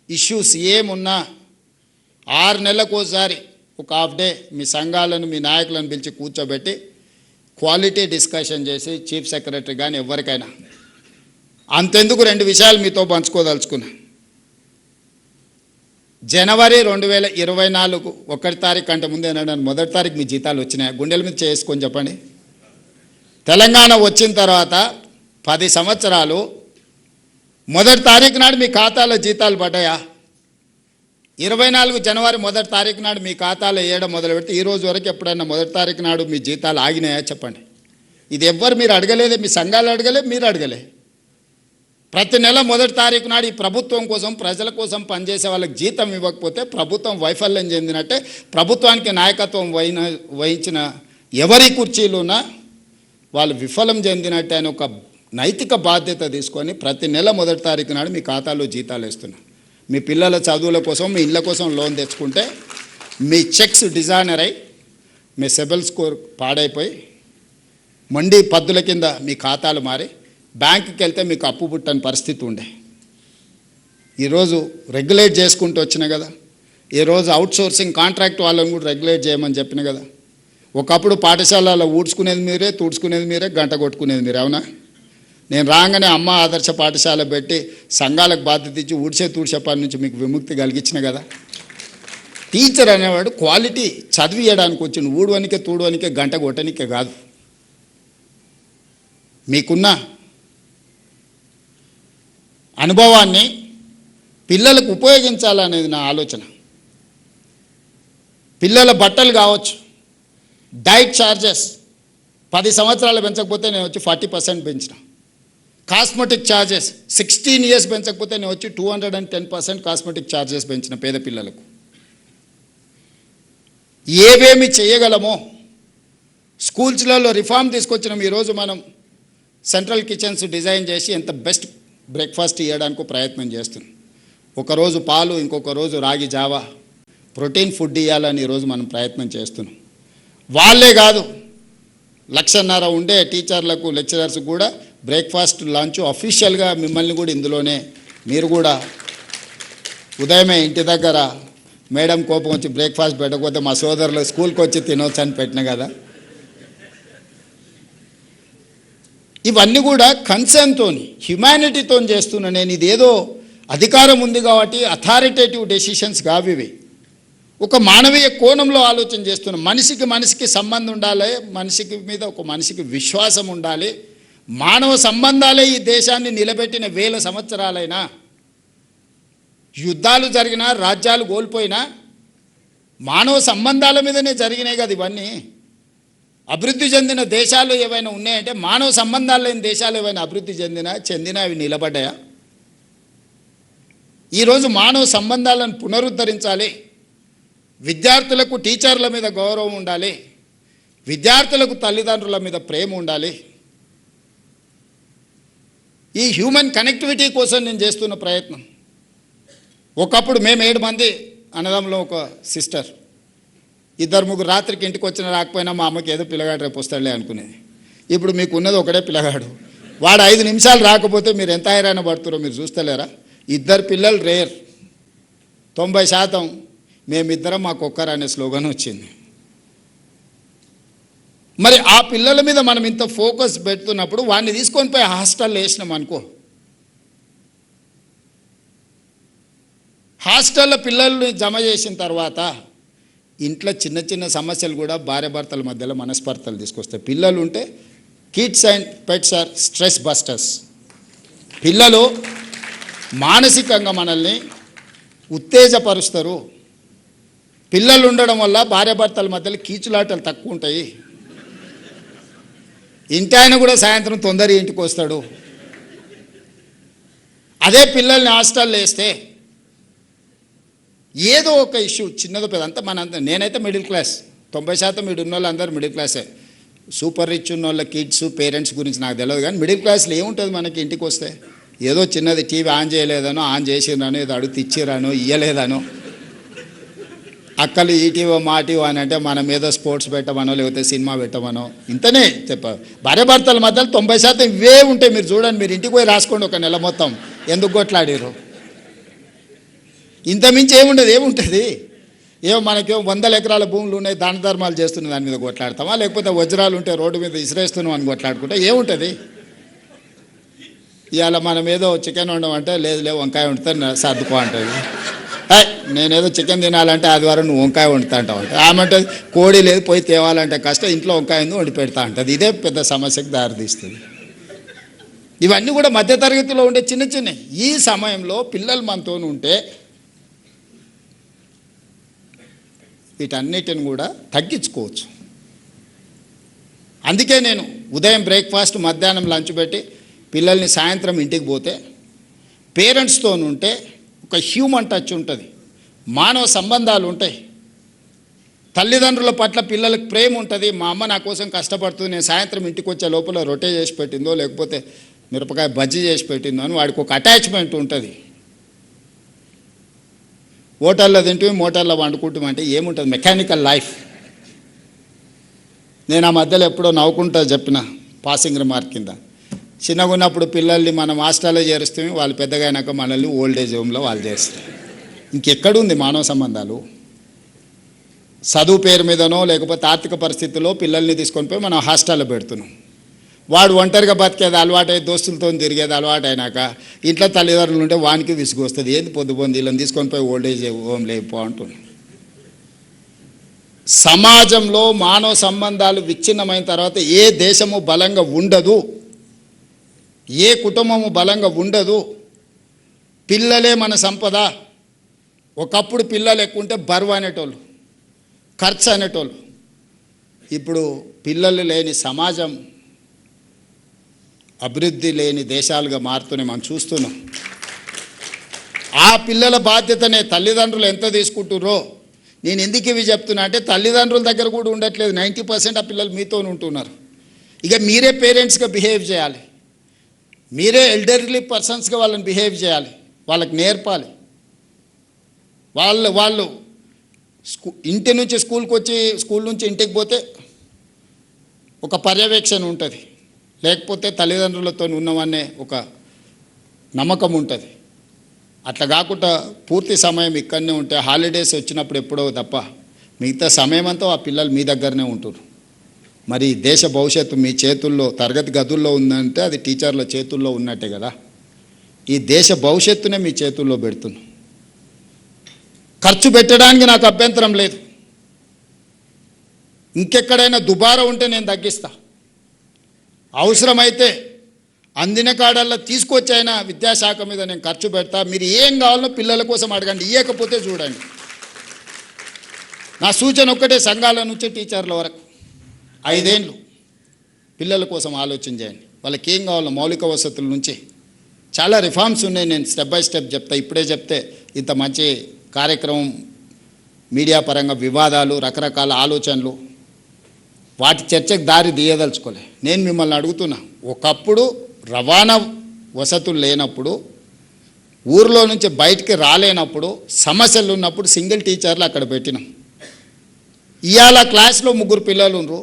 B: ఇష్యూస్ ఏమున్నా 6 నెలలకోసారి ఒక హాఫ్ డే మీ సంఘాలను, మీ నాయకులను పిలిచి కూర్చోబెట్టి క్వాలిటీ డిస్కషన్ చేసి చీఫ్ సెక్రటరీ కానీ ఎవరికైనా అంతెందుకు 2 విషయాలు మీతో పంచుకోదలుచుకున్నా. జనవరి 2024 1 తారీఖు కంటే ముందే నన్ను 1 తారీఖు మీ జీతాలు వచ్చినాయి. గుండెల మీద చేసుకొని చెప్పండి. తెలంగాణ వచ్చిన తర్వాత 10 సంవత్సరాలు 1 తారీఖు నాడు మీ ఖాతాలో జీతాలు పడ్డాయా? 24 జనవరి 1 తారీఖు నాడు మీ ఖాతాలో వేయడం మొదలు పెడితే ఈ రోజు వరకు ఎప్పుడైనా 1 తారీఖు నాడు మీ జీతాలు ఆగినాయా చెప్పండి. ఇది ఎవ్వరు మీరు అడగలేదే, మీ సంఘాలు అడగలే, మీరు అడగలే. ప్రతి నెల 1 తారీఖు నాడు ఈ ప్రభుత్వం కోసం, ప్రజల కోసం పనిచేసే వాళ్ళకి జీతం ఇవ్వకపోతే ప్రభుత్వం వైఫల్యం చెందినట్టే. ప్రభుత్వానికి నాయకత్వం వహించిన ఎవరి కుర్చీలున్నా వాళ్ళు విఫలం చెందినట్టే అని ఒక నైతిక బాధ్యత తీసుకొని ప్రతి నెల 1 తారీఖు నాడు మీ ఖాతాలో జీతాలు వేస్తున్నా. మీ పిల్లల చదువుల కోసం, మీ ఇళ్ళ కోసం లోన్ తెచ్చుకుంటే మీ చెక్స్ డిజైనర్ అయి మీ సిబిల్ స్కోర్ పాడైపోయి మండి పద్దుల కింద మీ ఖాతాలు మారి బ్యాంకుకి వెళ్తే మీకు అప్పు పుట్టని పరిస్థితి ఉండే. ఈరోజు రెగ్యులేట్ చేసుకుంటూ వచ్చిన కదా. ఈరోజు అవుట్సోర్సింగ్ కాంట్రాక్ట్ వాళ్ళని కూడా రెగ్యులేట్ చేయమని చెప్పిన కదా. ఒకప్పుడు పాఠశాలలో ఊడ్చుకునేది మీరే, తుడుచుకునేది మీరే, గంట కొట్టుకునేది మీరే, అవునా? నేను రాగానే అమ్మ ఆదర్శ పాఠశాల పెట్టి సంఘాలకు బాధ్యత ఇచ్చి తుడిచే పని నుంచి మీకు విముక్తి కలిగించిన కదా. టీచర్ అనేవాడు క్వాలిటీ చదివియడానికి వచ్చిన ఊడవనికే, తూడవనికే, గంట కొట్టనికే కాదు. మీకున్న అనుభవాన్ని పిల్లలకు ఉపయోగించాలనేది నా ఆలోచన. పిల్లల బట్టలు కావచ్చు, డైట్ ఛార్జెస్ 10 సంవత్సరాలు పెంచకపోతే నేను వచ్చి 40% పెంచిన. కాస్మెటిక్ ఛార్జెస్ 16 ఇయర్స్ పెంచకపోతే నేను వచ్చి 210% కాస్మెటిక్ ఛార్జెస్ పెంచిన పేద పిల్లలకు. ఏవేమి చేయగలమో స్కూల్స్లలో రిఫార్మ్ తీసుకొచ్చినాం. ఈరోజు మనం సెంట్రల్ కిచెన్స్ డిజైన్ చేసి ఎంత బెస్ట్ బ్రేక్ఫాస్ట్ ఇవ్వడానికి ప్రయత్నం చేస్తున్నాం. ఒకరోజు పాలు, ఇంకొక రోజు రాగి జావా, ప్రోటీన్ ఫుడ్ ఇవ్వాలని ఈరోజు మనం ప్రయత్నం చేస్తున్నాం. వాళ్ళే కాదు, 1,50,000 ఉండే టీచర్లకు, లెక్చరర్స్ కూడా బ్రేక్ఫాస్ట్, లంచ్ అఫీషియల్గా మిమ్మల్ని కూడా ఇందులోనే మీరు కూడా ఉదయమే ఇంటి దగ్గర మేడం కోపం వచ్చి బ్రేక్ఫాస్ట్ పెట్టకపోతే మా సోదరులు స్కూల్కి వచ్చి తినొచ్చు అని పెట్టిన కదా. ఇవన్నీ కూడా కన్సర్న్తోని, హ్యుమానిటీతో చేస్తున్నా నేను. ఇదేదో అధికారం ఉంది కాబట్టి అథారిటేటివ్ డెసిషన్స్ కావు ఇవి. ఒక మానవీయ కోణంలో ఆలోచన చేస్తున్నాం. మనిషికి సంబంధం ఉండాలి, మనిషికి మీద ఒక మనిషికి విశ్వాసం ఉండాలి. మానవ సంబంధాలే ఈ దేశాన్ని నిలబెట్టిన 1000 సంవత్సరాలైనా. యుద్ధాలు జరిగినా, రాజ్యాలు కోల్పోయినా మానవ సంబంధాల మీదనే జరిగినాయి కదా ఇవన్నీ. అభివృద్ధి చెందిన దేశాలు ఏవైనా ఉన్నాయంటే మానవ సంబంధాలు లేని దేశాలు ఏవైనా అభివృద్ధి చెందినా అవి నిలబడ్డాయా? ఈరోజు మానవ సంబంధాలను పునరుద్ధరించాలి. విద్యార్థులకు టీచర్ల మీద గౌరవం ఉండాలి, విద్యార్థులకు తల్లిదండ్రుల మీద ప్రేమ ఉండాలి. ఈ హ్యూమన్ కనెక్టివిటీ కోసం నేను చేస్తున్న ప్రయత్నం. ఒకప్పుడు మేము 7 మంది అన్నదమ్ములో ఒక సిస్టర్, 2-3 రాత్రికి ఇంటికి వచ్చిన రాకపోయినా మా అమ్మకి ఏదో పిల్లగాడు రేపు వస్తాడులే అనుకునేది. ఇప్పుడు మీకు ఉన్నది ఒకడే పిల్లగాడు. వాడు 5 నిమిషాలు రాకపోతే మీరు ఎంత హైరాణ పడుతున్నారో మీరు చూస్తలేరా? 2 పిల్లలు రేర్. 90% మేమిద్దరం మాకొక్కరు అనే స్లోగన్ వచ్చింది. మరి ఆ పిల్లల మీద మనం ఇంత ఫోకస్ పెడుతున్నప్పుడు వాడిని తీసుకొని పోయి హాస్టల్లో వేసినాం అనుకో. హాస్టల్లో పిల్లల్ని జమ చేసిన తర్వాత ఇంట్లో చిన్న చిన్న సమస్యలు కూడా భార్యాభర్తల మధ్యలో మనస్పర్ధలు తీసుకొస్తాయి. పిల్లలు ఉంటే kids and pets are stress busters. పిల్లలు మానసికంగా మనల్ని ఉత్తేజపరుస్తారు. పిల్లలు ఉండడం వల్ల భార్యాభర్తల మధ్యలో కీచులాటలు తక్కువ ఉంటాయి. ఇంటి ఆయన కూడా సాయంత్రం తొందరగా ఇంటికి వస్తాడు. అదే పిల్లల్ని హాస్టల్లో వేస్తే ఏదో ఒక ఇష్యూ చిన్నదో పెద్ద అంతా నేనైతే మిడిల్ క్లాస్, 90% ఉన్న వాళ్ళు అందరూ మిడిల్ క్లాసే. సూపర్ రిచ్ ఉన్న వాళ్ళ కిడ్స్ పేరెంట్స్ గురించి నాకు తెలియదు, కానీ మిడిల్ క్లాస్లో ఏముంటుంది మనకి ఇంటికి వస్తే? ఏదో చిన్నది టీవీ ఆన్ చేయలేదనో, ఆన్ చేసిరానో, ఏదో అడుగు ఇచ్చిరానో, ఇయ్యలేదనో, అక్కలు ఈటీవో మాటీవో అని అంటే మనం ఏదో స్పోర్ట్స్ పెట్టమనో లేకపోతే సినిమా పెట్టమనో, ఇంతనే భార్యాభర్తల మధ్యలో 90% ఇవే ఉంటాయి. మీరు చూడండి, మీరు ఇంటికి పోయి రాసుకోండి ఒక నెల మొత్తం ఎందుకు కొట్లాడారు. ఇంతమించి ఏముంటుంది? ఏమో మనకేమో 100 ఎకరాల భూములు ఉన్నాయి, దాన ధర్మాలు చేస్తున్న దాని మీద కొట్లాడతామా, లేకపోతే వజ్రాలు ఉంటే రోడ్డు మీద ఇసిరేస్తున్నాం అని కొట్లాడుకుంటే ఏముంటుంది? ఇవాళ మనం ఏదో చికెన్ వండమంటే లేదు వంకాయ వండుతా సర్దుకో అంటుంది. నేనేదో చికెన్ తినాలంటే ఆదివారం నువ్వు వంకాయ వండుతా అంటావు అంటే ఆమె అంటే కోడి లేదు పోయి తేవాలంటే కష్టం, ఇంట్లో వంకాయ వండి పెడతా అంటుంది. ఇదే పెద్ద సమస్యకు దారితీస్తుంది. ఇవన్నీ కూడా మధ్యతరగతిలో ఉండే చిన్న ఈ సమయంలో పిల్లలు మనతో ఉంటే వీటన్నిటిని కూడా తగ్గించుకోవచ్చు. అందుకే నేను ఉదయం బ్రేక్ఫాస్ట్, మధ్యాహ్నం లంచ్ పెట్టి పిల్లల్ని సాయంత్రం ఇంటికి పోతే పేరెంట్స్తో ఉంటే ఒక హ్యూమన్ టచ్ ఉంటుంది, మానవ సంబంధాలు ఉంటాయి. తల్లిదండ్రుల పట్ల పిల్లలకు ప్రేమ ఉంటుంది. మా అమ్మ నా కోసం కష్టపడుతుంది, నేను సాయంత్రం ఇంటికి వచ్చే లోపల రొట్టె చేసి పెట్టిందో లేకపోతే మిరపకాయ బజ్జీ చేసి పెట్టిందో అని వాడికి ఒక అటాచ్మెంట్ ఉంటుంది. హోటల్లో తింటూ మోటార్లో వండుకుంటామంటే ఏముంటుంది? Mechanical life. నేను ఆ మధ్యలో ఎప్పుడో నవ్వుకుంటా చెప్పిన పాసింగ్ రిమార్క్ కింద, చిన్నగా ఉన్నప్పుడు పిల్లల్ని మనం హాస్టల్లో చేరుస్తే వాళ్ళు పెద్దగా అయినాక మనల్ని ఓల్డేజ్ హోమ్లో వాళ్ళు చేస్తారు. ఇంకెక్కడుంది మానవ సంబంధాలు? చదువు పేరు మీదనో లేకపోతే ఆర్థిక పరిస్థితుల్లో పిల్లల్ని తీసుకొని పోయి మనం హాస్టల్లో పెడుతున్నాం. వాడు ఒంటరిగా బతికేది అలవాటై దోస్తులతో తిరిగేది అలవాటు అయినాక ఇంట్లో తల్లిదండ్రులు ఉంటే వానికి విసుగు వస్తుంది. ఏంది పొద్దుపోంది వీళ్ళని తీసుకొని పోయి ఓల్డేజ్ హోమ్ లేపో అంటున్నాం. సమాజంలో మానవ సంబంధాలు విచ్ఛిన్నమైన తర్వాత ఏ దేశము బలంగా ఉండదు, ఏ కుటుంబము బలంగా ఉండదు. పిల్లలే మన సంపద. ఒకప్పుడు పిల్లలు ఎక్కువ ఉంటే బరువు అనేటోళ్ళు, ఖర్చు అనేటోళ్ళు. ఇప్పుడు పిల్లలు లేని సమాజం అభివృద్ధి లేని దేశాలుగా మారుతూనే మనం చూస్తున్నాం. ఆ పిల్లల బాధ్యతనే తల్లిదండ్రులు ఎంత తీసుకుంటుర్రో. నేను ఎందుకు ఇవి చెప్తున్నా అంటే తల్లిదండ్రుల దగ్గర కూడా ఉండట్లేదు. 90% ఆ పిల్లలు మీతో ఉంటున్నారు. ఇక మీరే పేరెంట్స్గా బిహేవ్ చేయాలి, మీరే ఎల్డర్లీ పర్సన్స్గా వాళ్ళని బిహేవ్ చేయాలి, వాళ్ళకి నేర్పాలి. వాళ్ళు ఇంటి నుంచి స్కూల్కి వచ్చి స్కూల్ నుంచి ఇంటికి పోతే ఒక పర్యవేక్షణ ఉంటుంది, లేకపోతే తల్లిదండ్రులతో ఉన్నామనే ఒక నమ్మకం ఉంటుంది. అట్లా కాకుండా పూర్తి సమయం ఇక్కడనే ఉంటే హాలిడేస్ వచ్చినప్పుడు ఎప్పుడో తప్ప మిగతా సమయం అంతా ఆ పిల్లలు మీ దగ్గరనే ఉంటారు. మరి దేశ భవిష్యత్తు మీ చేతుల్లో, తరగతి గదుల్లో ఉందంటే అది టీచర్ల చేతుల్లో ఉన్నట్టే కదా. ఈ దేశ భవిష్యత్తునే మీ చేతుల్లో పెడుతున్నాం. ఖర్చు పెట్టడానికి నాకు అభ్యంతరం లేదు. ఇంకెక్కడైనా దుబారా ఉంటే నేను తగ్గిస్తా. అవసరమైతే అందిన కాడల్లో తీసుకొచ్చైనా విద్యాశాఖ మీద నేను ఖర్చు పెడతా. మీరు ఏం కావాలో పిల్లల కోసం అడగండి, ఇవ్వకపోతే చూడండి. నా సూచన ఒక్కటే, సంఘాల నుంచి టీచర్ల వరకు 5 ఏళ్ళు పిల్లల కోసం ఆలోచన చేయండి. వాళ్ళకి ఏం కావాలో మౌలిక వసతుల నుంచి చాలా రిఫార్మ్స్ ఉన్నాయి. నేను స్టెప్ బై స్టెప్ చెప్తా. ఇప్పుడే చెప్తే ఇంత మంచి కార్యక్రమం, మీడియా పరంగా వివాదాలు, రకరకాల ఆలోచనలు, వాటి చర్చకు దారి తీయదలుచుకోలే. నేను మిమ్మల్ని అడుగుతున్నా, ఒకప్పుడు రవాణా వసతులు లేనప్పుడు, ఊర్లో నుంచి బయటికి రాలేనప్పుడు, సమస్యలు ఉన్నప్పుడు సింగిల్ టీచర్లు అక్కడ పెట్టినాం. ఇవాళ క్లాస్లో 3 పిల్లలు ఉన్నారు,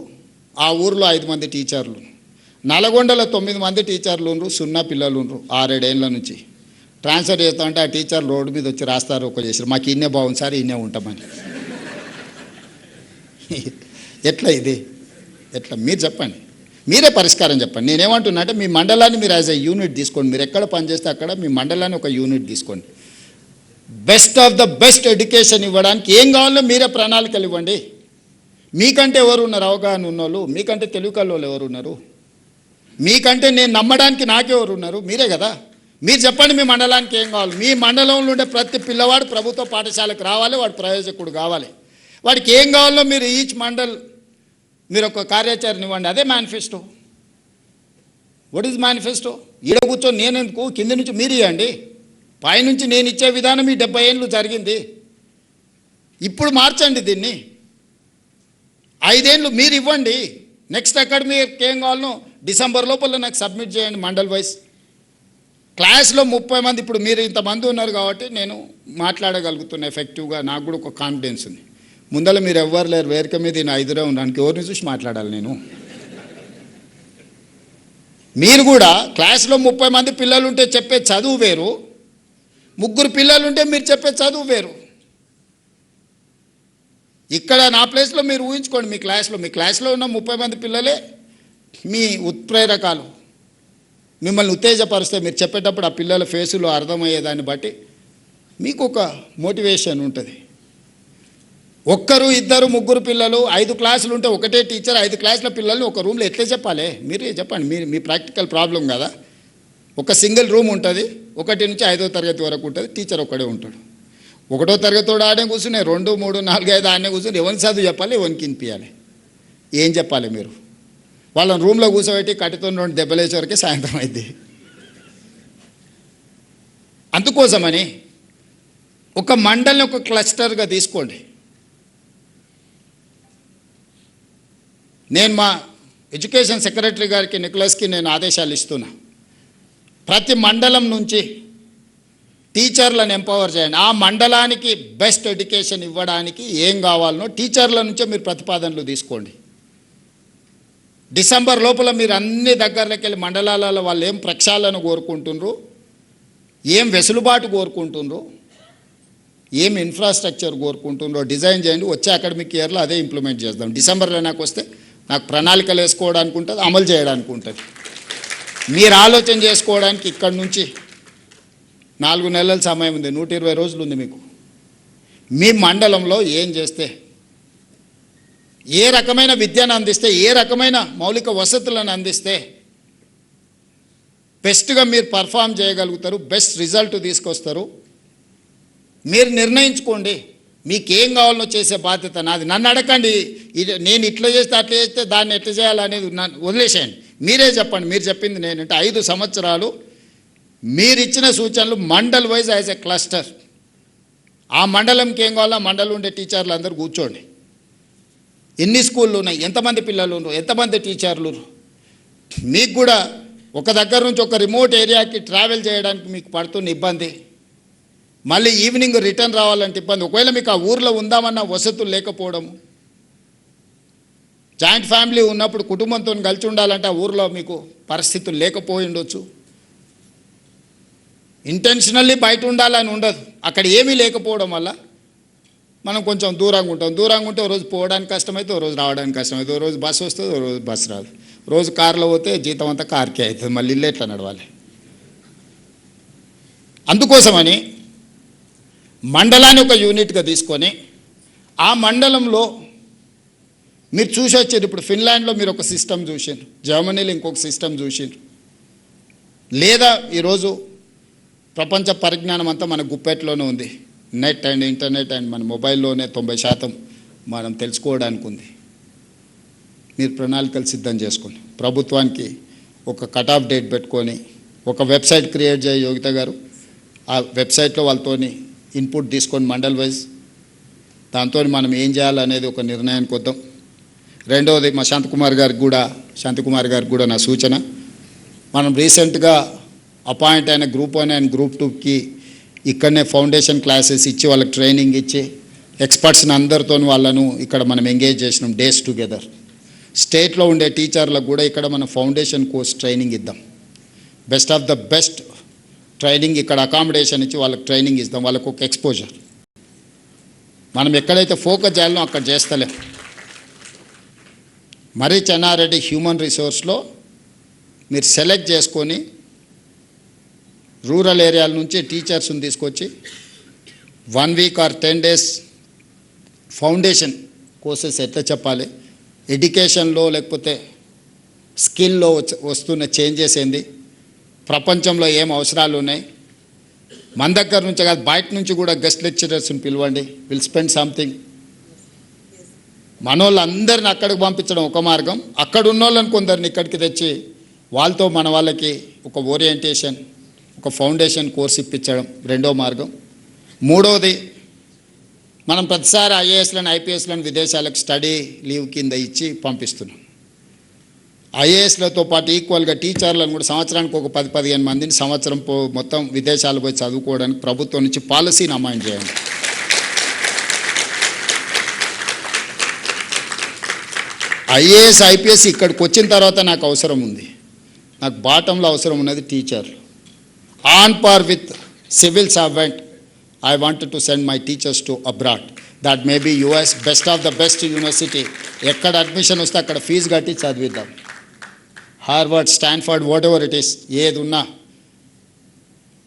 B: ఆ ఊర్లో 5 మంది టీచర్లు. నల్గొండలో 9 మంది టీచర్లు ఉన్నారు, 0 పిల్లలు ఉన్నారు 6-7 ఏళ్ళ నుంచి. ట్రాన్స్ఫర్ చేస్తామంటే ఆ టీచర్ రోడ్డు మీద వచ్చి రాస్తారు, ఒక చేసారు, మాకు ఇన్నే బాగుంది సార్, ఇన్నే ఉంటామని. ఎట్లా ఇది? ఎట్లా? మీరు చెప్పండి, మీరే పరిష్కారం చెప్పండి. నేనేమంటున్నా అంటే మీ మండలాన్ని మీరు యాజ్ ఎ యూనిట్ తీసుకోండి. మీరు ఎక్కడ పనిచేస్తే అక్కడ మీ మండలాన్ని ఒక యూనిట్ తీసుకోండి. Best of the best education ఇవ్వడానికి ఏం కావాలో మీరే ప్రణాళికలు ఇవ్వండి. మీకంటే ఎవరు ఉన్నారు అవగాహన ఉన్నోళ్ళు? మీకంటే తెలుగుకల్లో ఎవరు ఉన్నారు? మీకంటే నేను నమ్మడానికి నాకెవరు ఉన్నారు? మీరే కదా. మీరు చెప్పండి మీ మండలానికి ఏం కావాలి. మీ మండలంలో ఉండే ప్రతి పిల్లవాడు ప్రభుత్వ పాఠశాలకు రావాలి, వాడు ప్రయోజకుడు కావాలి. వాడికి ఏం కావాలో మీరు ఈచ్ మండల్ మీరు ఒక కార్యాచరణ ఇవ్వండి. అదే మేనిఫెస్టో. What is manifesto? ఈడ కూర్చొని నేనెందుకు, కింద నుంచి మీరు ఇవ్వండి. పైనుంచి నేను ఇచ్చే విధానం ఈ 70 ఏళ్ళు జరిగింది. ఇప్పుడు మార్చండి దీన్ని. 5 ఏళ్ళు మీరు ఇవ్వండి. నెక్స్ట్ అకాడమీకి ఏం కావాలనో డిసెంబర్ లోపల నాకు సబ్మిట్ చేయండి మండల్ వైజ్. క్లాస్లో 30 మంది, ఇప్పుడు మీరు ఇంతమంది ఉన్నారు కాబట్టి నేను మాట్లాడగలుగుతున్నా ఎఫెక్టివ్గా. నాకు కూడా ఒక కాన్ఫిడెన్స్ ఉంది. ముందర మీరు ఎవ్వరు లేరు, వేదిక మీద నేను 5రే ఉన్నానికి ఎవరిని చూసి మాట్లాడాలి నేను? మీరు కూడా క్లాస్లో 30 మంది పిల్లలు ఉంటే చెప్పే చదువు వేరు, 3 పిల్లలు ఉంటే మీరు చెప్పే చదువు వేరు. ఇక్కడ నా ప్లేస్లో మీరు ఊహించుకోండి, మీ క్లాస్లో ఉన్న 30 మంది పిల్లలే మీ ఉత్ప్రేరకాలు. మిమ్మల్ని ఉత్తేజపరిస్తే మీరు చెప్పేటప్పుడు ఆ పిల్లల ఫేసులో అర్థమయ్యేదాన్ని బట్టి మీకు ఒక మోటివేషన్ ఉంటుంది. 1, 2, 3 పిల్లలు 5 క్లాసులు ఉంటే ఒకటే టీచర్ 5 క్లాసుల పిల్లల్ని ఒక రూమ్లో ఎట్లా చెప్పాలి? మీరే చెప్పండి. మీ ప్రాక్టికల్ ప్రాబ్లం కదా. ఒక సింగిల్ రూమ్ ఉంటుంది, 1 నుంచి 5వ తరగతి వరకు ఉంటుంది, టీచర్ ఒక్కడే ఉంటాడు. 1వ తరగతితో ఆడే కూర్చున్నాయి, 2, 3, 4, 5 ఆడనే కూర్చుని ఎవరిని చదువు చెప్పాలి, ఎవరికి వినిపించాలి, ఏం చెప్పాలి? మీరు వాళ్ళని రూమ్లో కూర్చోబెట్టి కట్టితో 2 దెబ్బలేసే వరకే సాయంత్రం అయింది. అందుకోసమని ఒక మండలిని ఒక క్లస్టర్గా తీసుకోండి. నేను మా ఎడ్యుకేషన్ సెక్రటరీ గారికి నికోలస్కి నేను ఆదేశాలు ఇస్తున్నా. ప్రతి మండలం నుంచి టీచర్లను ఎంపవర్ చేయండి. ఆ మండలానికి బెస్ట్ ఎడ్యుకేషన్ ఇవ్వడానికి ఏం కావాలనో టీచర్ల నుంచే మీరు ప్రతిపాదనలు తీసుకోండి. డిసెంబర్ లోపల మీరు అన్ని దగ్గరలోకి వెళ్ళి మండలాలలో వాళ్ళు ఏం ప్రక్షాళన కోరుకుంటున్నారు, ఏం వెసులుబాటు కోరుకుంటున్నారు, ఏం ఇన్ఫ్రాస్ట్రక్చర్ కోరుకుంటున్నారో డిజైన్ చేయండి. వచ్చే అకాడమిక్ ఇయర్లో అదే ఇంప్లిమెంట్ చేద్దాం. డిసెంబర్లో నాకు వస్తే నాకు ప్రణాళికలు వేసుకోవడానికి ఉంటుంది, అమలు చేయడానికి ఉంటుంది. మీరు ఆలోచన చేసుకోవడానికి ఇక్కడి నుంచి 4 నెలల సమయం ఉంది, 120 రోజులు ఉంది మీకు. మీ మండలంలో ఏం చేస్తే, ఏ రకమైన విద్యను అందిస్తే, ఏ రకమైన మౌలిక వసతులను అందిస్తే బెస్ట్గా మీరు పర్ఫామ్ చేయగలుగుతారు, బెస్ట్ రిజల్ట్ తీసుకొస్తారు, మీరు నిర్ణయించుకోండి. మీకేం కావాలనో చేసే బాధ్యత నాది. నన్ను అడగండి, ఇది నేను ఇట్లా చేస్తే అట్లా చేస్తే దాన్ని ఎట్లా చేయాలనేది వదిలేసేయండి. మీరే చెప్పండి. మీరు చెప్పింది నేనంటే 5 సంవత్సరాలు మీరు ఇచ్చిన సూచనలు mandal wise as a cluster. ఆ మండలంకి ఏం కావాలో ఆ మండలం ఉండే టీచర్లు అందరూ కూర్చోండి. ఎన్ని స్కూళ్ళు ఉన్నాయి, ఎంతమంది పిల్లలు ఉన్నారు, ఎంతమంది టీచర్లు. మీకు కూడా ఒక దగ్గర నుంచి ఒక రిమోట్ ఏరియాకి ట్రావెల్ చేయడానికి మీకు పడుతున్న ఇబ్బంది, మళ్ళీ ఈవినింగ్ రిటర్న్ రావాలంటే ఇబ్బంది, ఒకవేళ మీకు ఆ ఊర్లో ఉందామన్న వసతులు లేకపోవడము, జాయింట్ ఫ్యామిలీ ఉన్నప్పుడు కుటుంబంతో కలిసి ఉండాలంటే ఆ ఊర్లో మీకు పరిస్థితులు లేకపోయి ఉండొచ్చు. ఇంటెన్షనల్లీ బయట ఉండాలని ఉండదు, అక్కడ ఏమీ లేకపోవడం వల్ల మనం కొంచెం దూరంగా ఉంటాం. దూరంగా ఉంటే ఓ రోజు పోవడానికి కష్టమైతే, ఓ రోజు రావడానికి కష్టమైతే, ఓ రోజు బస్సు వస్తుంది, ఓ రోజు బస్సు రాదు, రోజు కారులో పోతే జీతం అంతా కార్కే అవుతుంది, మళ్ళీ ఇల్లు ఎట్లా నడవాలి. అందుకోసమని మండలాన్ని ఒక యూనిట్గా తీసుకొని ఆ మండలంలో మీరు చూసి వచ్చారు. ఇప్పుడు ఫిన్లాండ్లో మీరు ఒక సిస్టమ్ చూసిండ్రు, జర్మనీలో ఇంకొక సిస్టమ్ చూసిండ్రు. లేదా ఈరోజు ప్రపంచ పరిజ్ఞానం అంతా మన గుప్పెట్లోనే ఉంది. నెట్ అండ్ ఇంటర్నెట్ అండ్ మన మొబైల్లోనే 90% మనం తెలుసుకోవడానికి ఉంది. మీరు ప్రణాళికలు సిద్ధం చేసుకోండి. ప్రభుత్వానికి ఒక కట్ ఆఫ్ డేట్ పెట్టుకొని ఒక వెబ్సైట్ క్రియేట్ చేయ యోగిత గారు. ఆ వెబ్సైట్లో వాళ్ళతోని ఇన్పుట్ తీసుకొని మండల్ వైజ్ దాంతో మనం ఏం చేయాలనేది ఒక నిర్ణయానికి వద్దాం. రెండవది మా శాంతికుమార్ గారికి కూడా నా సూచన, మనం రీసెంట్గా అపాయింట్ అయిన గ్రూప్ 1 అండ్ గ్రూప్ 2కి ఇక్కడనే ఫౌండేషన్ క్లాసెస్ ఇచ్చి వాళ్ళకి ట్రైనింగ్ ఇచ్చి ఎక్స్పర్ట్స్ని అందరితో వాళ్ళను ఇక్కడ మనం ఎంగేజ్ చేసినాం. డేస్ టుగెదర్ స్టేట్లో ఉండే టీచర్లకు కూడా ఇక్కడ మనం ఫౌండేషన్ కోర్స్ ట్రైనింగ్ ఇద్దాం. Best of the best training ఇక్కడ అకామిడేషన్ ఇచ్చి వాళ్ళకి ట్రైనింగ్ ఇద్దాం, వాళ్ళకు ఒక ఎక్స్పోజర్. మనం ఎక్కడైతే ఫోకస్ చేయాలనో అక్కడ చేస్తలేం. మరీ చెన్నారెడ్డి హ్యూమన్ రిసోర్స్లో మీరు సెలెక్ట్ చేసుకొని రూరల్ ఏరియాల నుంచి టీచర్స్ని తీసుకొచ్చి 1 week or 10 days foundation courses ఎట్లా చెప్పాలి, ఎడ్యుకేషన్లో లేకపోతే స్కిల్లో వస్తున్న చేంజెస్ ఏంది, ప్రపంచంలో ఏం అవసరాలు ఉన్నాయి, మన దగ్గర నుంచి కాదు బయట నుంచి కూడా గెస్ట్ లెక్చరర్స్ని పిలవండి. విల్ స్పెండ్ సంథింగ్ మనోళ్ళందరిని అక్కడికి పంపించడం ఒక మార్గం, అక్కడ ఉన్న వాళ్ళని కొందరిని ఇక్కడికి తెచ్చి వాళ్ళతో మన వాళ్ళకి ఒక ఓరియంటేషన్, ఒక ఫౌండేషన్ కోర్స్ ఇప్పించడం రెండో మార్గం. మూడవది, మనం ప్రతిసారి ఐఏఎస్లను ఐపీఎస్లను విదేశాలకు స్టడీ లీవ్ కింద ఇచ్చి పంపిస్తున్నాం. ఐఏఎస్లతో పాటు ఈక్వల్గా టీచర్లను కూడా సంవత్సరానికి ఒక 10-15 మందిని సంవత్సరం మొత్తం విదేశాలు పోయి చదువుకోవడానికి ప్రభుత్వం నుంచి పాలసీని అమైండ్ చేయండి. ఐఏఎస్ ఐపీఎస్ ఇక్కడికి వచ్చిన తర్వాత నాకు అవసరం ఉంది, నాకు బాటంలో అవసరం ఉన్నది టీచర్లు. On par with civil servant I wanted to send my teachers to abroad. That may be US, best of the best university. ఎక్కడ అడ్మిషన్ వస్తే అక్కడ ఫీజు కట్టి చదివిద్దాం. Harvard, Stanford, whatever it is, ఏది ఉన్నా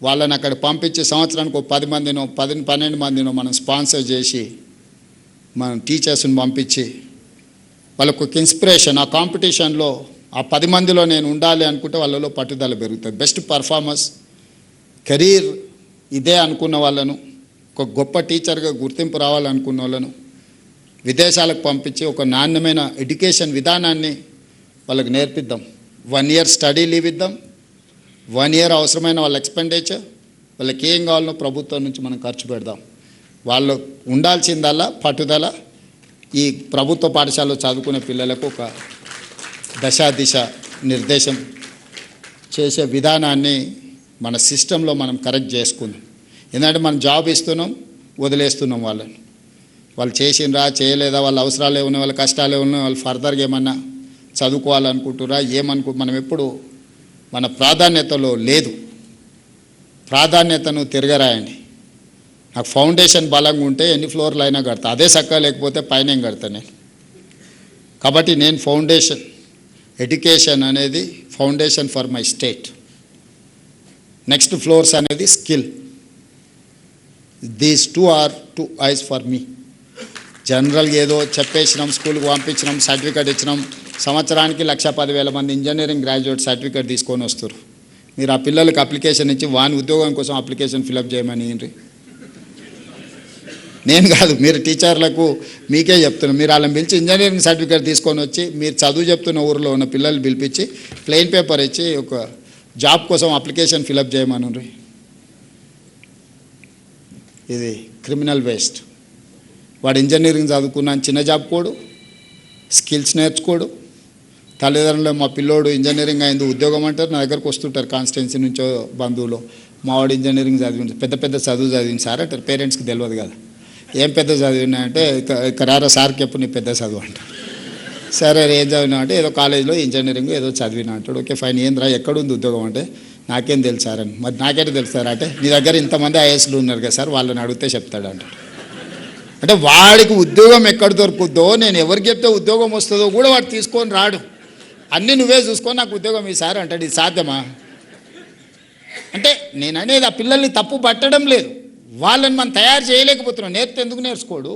B: వాళ్ళని అక్కడ పంపించి సంవత్సరానికి 10 మందినో 12 మందినో మనం స్పాన్సర్ చేసి మనం టీచర్స్ని పంపించి వాళ్ళకు ఒక ఇన్స్పిరేషన్, ఆ కాంపిటీషన్లో ఆ 10 మందిలో నేను ఉండాలి అనుకుంటే వాళ్ళలో పట్టుదల పెరుగుతుంది. బెస్ట్ పర్ఫార్మర్స్, కెరీర్ ఇదే అనుకున్న వాళ్ళను, ఒక గొప్ప టీచర్గా గుర్తింపు రావాలనుకున్న వాళ్ళను విదేశాలకు పంపించి ఒక నాణ్యమైన ఎడ్యుకేషన్ విధానాన్ని వాళ్ళకి నేర్పిద్దాం. 1 year స్టడీ లీవ్ ఇద్దాం. 1 year అవసరమైన వాళ్ళ ఎక్స్పెండిచర్, వాళ్ళకి ఏం కావాలనో ప్రభుత్వం నుంచి మనం ఖర్చు పెడదాం. వాళ్ళు ఉండాల్సిందల్లా పట్టుదల. ఈ ప్రభుత్వ పాఠశాలలో చదువుకునే పిల్లలకు ఒక దిశ నిర్దేశం చేసే విధానాన్ని మన సిస్టంలో మనం కరెక్ట్ చేసుకుందాం. ఎందుకంటే మనం జాబ్ ఇస్తున్నాం, వదిలేస్తున్నాం వాళ్ళని. వాళ్ళు చేసిండ్రా చేయలేదా, వాళ్ళ అవసరాలు ఏమున్నాయి, వాళ్ళ కష్టాలు ఏమున్నాయి, వాళ్ళు ఫర్దర్గా ఏమన్నా చదువుకోవాలనుకుంటురా మనం ఎప్పుడు మన ప్రాధాన్యతలో లేదు. ప్రాధాన్యతను తిరగరాయండి. నాకు ఫౌండేషన్ బలంగా ఉంటే ఎన్ని ఫ్లోర్లు అయినా కడతా, అదే చక్కగా లేకపోతే పైన ఏం కడతా నేను. కాబట్టి నేను ఫౌండేషన్, ఎడ్యుకేషన్ అనేది foundation for my state. Next floors అనేది skill. These 2 are 2 eyes for me. జనరల్గా ఏదో చెప్పేసినాం, స్కూల్కి పంపించినాం, సర్టిఫికేట్ ఇచ్చినాం, సంవత్సరానికి 1,10,000 మంది ఇంజనీరింగ్ గ్రాడ్యుయేట్ సర్టిఫికేట్ తీసుకొని వస్తారు. మీరు ఆ పిల్లలకి అప్లికేషన్ ఇచ్చి వాని ఉద్యోగం కోసం అప్లికేషన్ ఫిలప్ చేయమని నేను కాదు, మీరు టీచర్లకు మీకే చెప్తున్నాను. మీరు వాళ్ళని పిలిచి ఇంజనీరింగ్ సర్టిఫికేట్ తీసుకొని వచ్చి మీరు చదువు చెప్తున్న ఊరిలో ఉన్న పిల్లల్ని పిలిపించి ప్లెయిన్ పేపర్ ఇచ్చి ఒక జాబ్ కోసం అప్లికేషన్ ఫిలప్ చేయమని. ఇది క్రిమినల్ వేస్ట్. వాడు ఇంజనీరింగ్ చదువుకున్న చిన్న జాబ్ కోడు, స్కిల్స్ నేర్చుకోడు. తల్లిదండ్రులు మా పిల్లోడు ఇంజనీరింగ్ అయింది ఉద్యోగం అంటారు, నా దగ్గరకు వస్తుంటారు కాన్స్టిట్యున్సీ నుంచో బంధువులు, మావాడు ఇంజనీరింగ్ చదివి పెద్ద చదువు చదివింది సార్ అంటారు. పేరెంట్స్కి తెలియదు కదా ఏం పెద్ద చదివినా అంటే, ఇక్కడ రారా సార్కి ఎప్పుడు నీ పెద్ద చదువు అంటారు. సరే ఏం చదివినా అంటే ఏదో కాలేజీలో ఇంజనీరింగ్ ఏదో చదివినా అంటాడు. ఓకే ఫైన్, ఏంద్రా ఎక్కడుంది ఉద్యోగం అంటే నాకేం తెలుసారని. మరి నాకేంటి తెలుసారా అంటే నీ దగ్గర ఇంతమంది ఐఏఎస్లు ఉన్నారు కదా సార్, వాళ్ళని అడిగితే చెప్తాడు అంటాడు. అంటే వాడికి ఉద్యోగం ఎక్కడ దొరుకుద్దో, నేను ఎవరికి చెప్తే ఉద్యోగం వస్తుందో కూడా వాడు తీసుకొని రాడు. అన్నీ నువ్వే చూసుకొని నాకు ఉద్యోగం ఈసారి అంటాడు. ఇది సాధ్యమా? అంటే నేను అనేది ఆ పిల్లల్ని తప్పు పట్టడం లేదు, వాళ్ళని మనం తయారు చేయలేకపోతున్నాం. నేర్పితే ఎందుకు నేర్చుకోడు?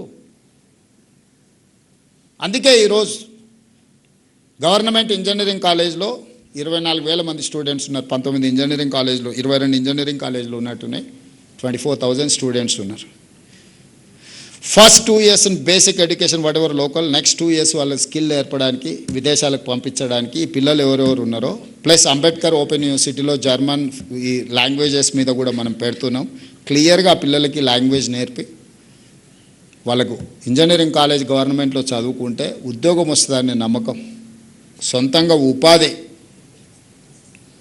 B: అందుకే ఈరోజు గవర్నమెంట్ ఇంజనీరింగ్ కాలేజ్లో 24,000 మంది స్టూడెంట్స్ ఉన్నారు. 19 ఇంజనీరింగ్ కాలేజ్లో, 22 ఇంజనీరింగ్ కాలేజ్లో ఉన్నట్టున్నాయి. 24,000 స్టూడెంట్స్ ఉన్నారు. First 2 years in basic education what ever local, next 2 years వాళ్ళ స్కిల్ ఏర్పడడానికి విదేశాలకు పంపించడానికి ఈ పిల్లలు ఎవరెవరు ఉన్నారో, ప్లస్ అంబేద్కర్ ఓపెన్ యూనివర్సిటీలో జర్మన్ ఈ లాంగ్వేజెస్ మీద కూడా మనం పెడుతున్నాం. క్లియర్గా పిల్లలకి లాంగ్వేజ్ నేర్పి వాళ్ళకు ఇంజనీరింగ్ కాలేజ్ గవర్నమెంట్లో చదువుకుంటే ఉద్యోగం వస్తుందనే నమ్మకం, సొంతంగా ఉపాధి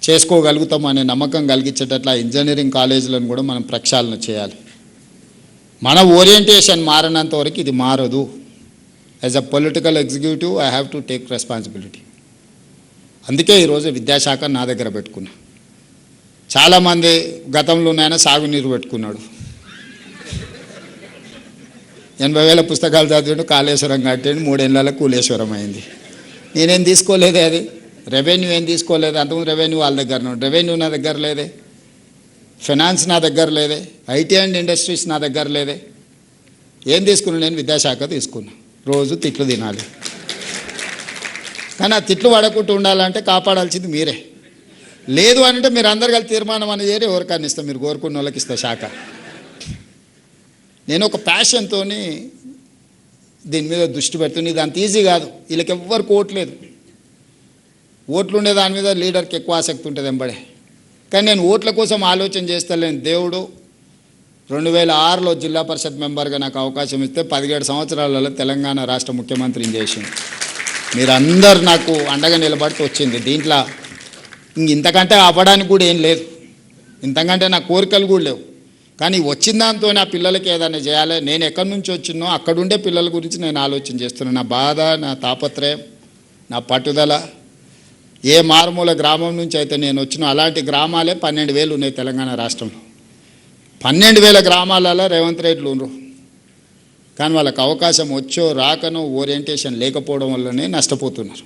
B: చేసుకోగలుగుతాం అనే నమ్మకం కలిగించేటట్ల ఇంజనీరింగ్ కాలేజీలను కూడా మనం ప్రక్షాళన చేయాలి. మన ఓరియంటేషన్ మారినంత వరకు ఇది మారదు. As a political executive I have to take responsibility. అందుకే ఈరోజు విద్యాశాఖ నా దగ్గర పెట్టుకున్నా. చాలామంది గతంలోనైనా సాగునీరు పెట్టుకున్నాడు, 80,000 పుస్తకాలు చదివాడు, కాళేశ్వరం కట్టాడు, 3 ఏళ్ళలో కూలేశ్వరం అయింది. నేనేం తీసుకోలేదే, అది రెవెన్యూ ఏం తీసుకోలేదు. అంతకుముందు రెవెన్యూ వాళ్ళ దగ్గర, రెవెన్యూ నా దగ్గర లేదే, ఫైనాన్స్ నా దగ్గర లేదే, ఐటీ అండ్ ఇండస్ట్రీస్ నా దగ్గర లేదే. ఏం తీసుకున్నాను నేను? విద్యాశాఖ తీసుకున్నా. రోజు తిట్లు తినాలి, కానీ ఆ తిట్లు పడకుండా ఉండాలంటే కాపాడాల్సింది మీరే. లేదు అంటే మీరు అందరు కలిసి తీర్మానం అని చేరి ఎవరికన్నా ఇస్తాం, మీరు కోరుకున్న వాళ్ళకి ఇస్తా శాఖ. నేను ఒక ప్యాషన్తో దీని మీద దృష్టి పెడుతుంది. ఇది అంత ఈజీ కాదు. వీళ్ళకి ఎవ్వరికి ఓట్లేదు. ఓట్లు ఉండే దాని మీద లీడర్కి ఎక్కువ ఆసక్తి ఉంటుంది వెంబడే. కానీ నేను ఓట్ల కోసం ఆలోచన చేస్తలేను. దేవుడు 2006లో జిల్లా పరిషత్ మెంబర్గా నాకు అవకాశం ఇస్తే 17 సంవత్సరాలలో తెలంగాణ రాష్ట్ర ముఖ్యమంత్రిని చేసింది. మీరందరూ నాకు అండగా నిలబడుతూ వచ్చింది. దీంట్లో ఇంతకంటే అవ్వడానికి కూడా ఏం లేదు. ఇంతకంటే నా కోరికలు కూడా లేవు. కానీ వచ్చిన దాంతో నా పిల్లలకి ఏదైనా చేయాలి. నేను ఎక్కడి నుంచి వచ్చినో అక్కడుండే పిల్లల గురించి నేను ఆలోచన చేస్తున్నాను. నా బాధ, నా తాపత్రయం, నా పట్టుదల. ఏ మారుమూల గ్రామం నుంచి అయితే నేను వచ్చినో అలాంటి గ్రామాలే 12,000 ఉన్నాయి తెలంగాణ రాష్ట్రంలో. 12,000 గ్రామాలలో రేవంత్ రెడ్డిలు ఉన్నారు. కానీ వాళ్ళకి అవకాశం వచ్చో రాకనో ఓరియంటేషన్ లేకపోవడం వల్లనే నష్టపోతున్నారు.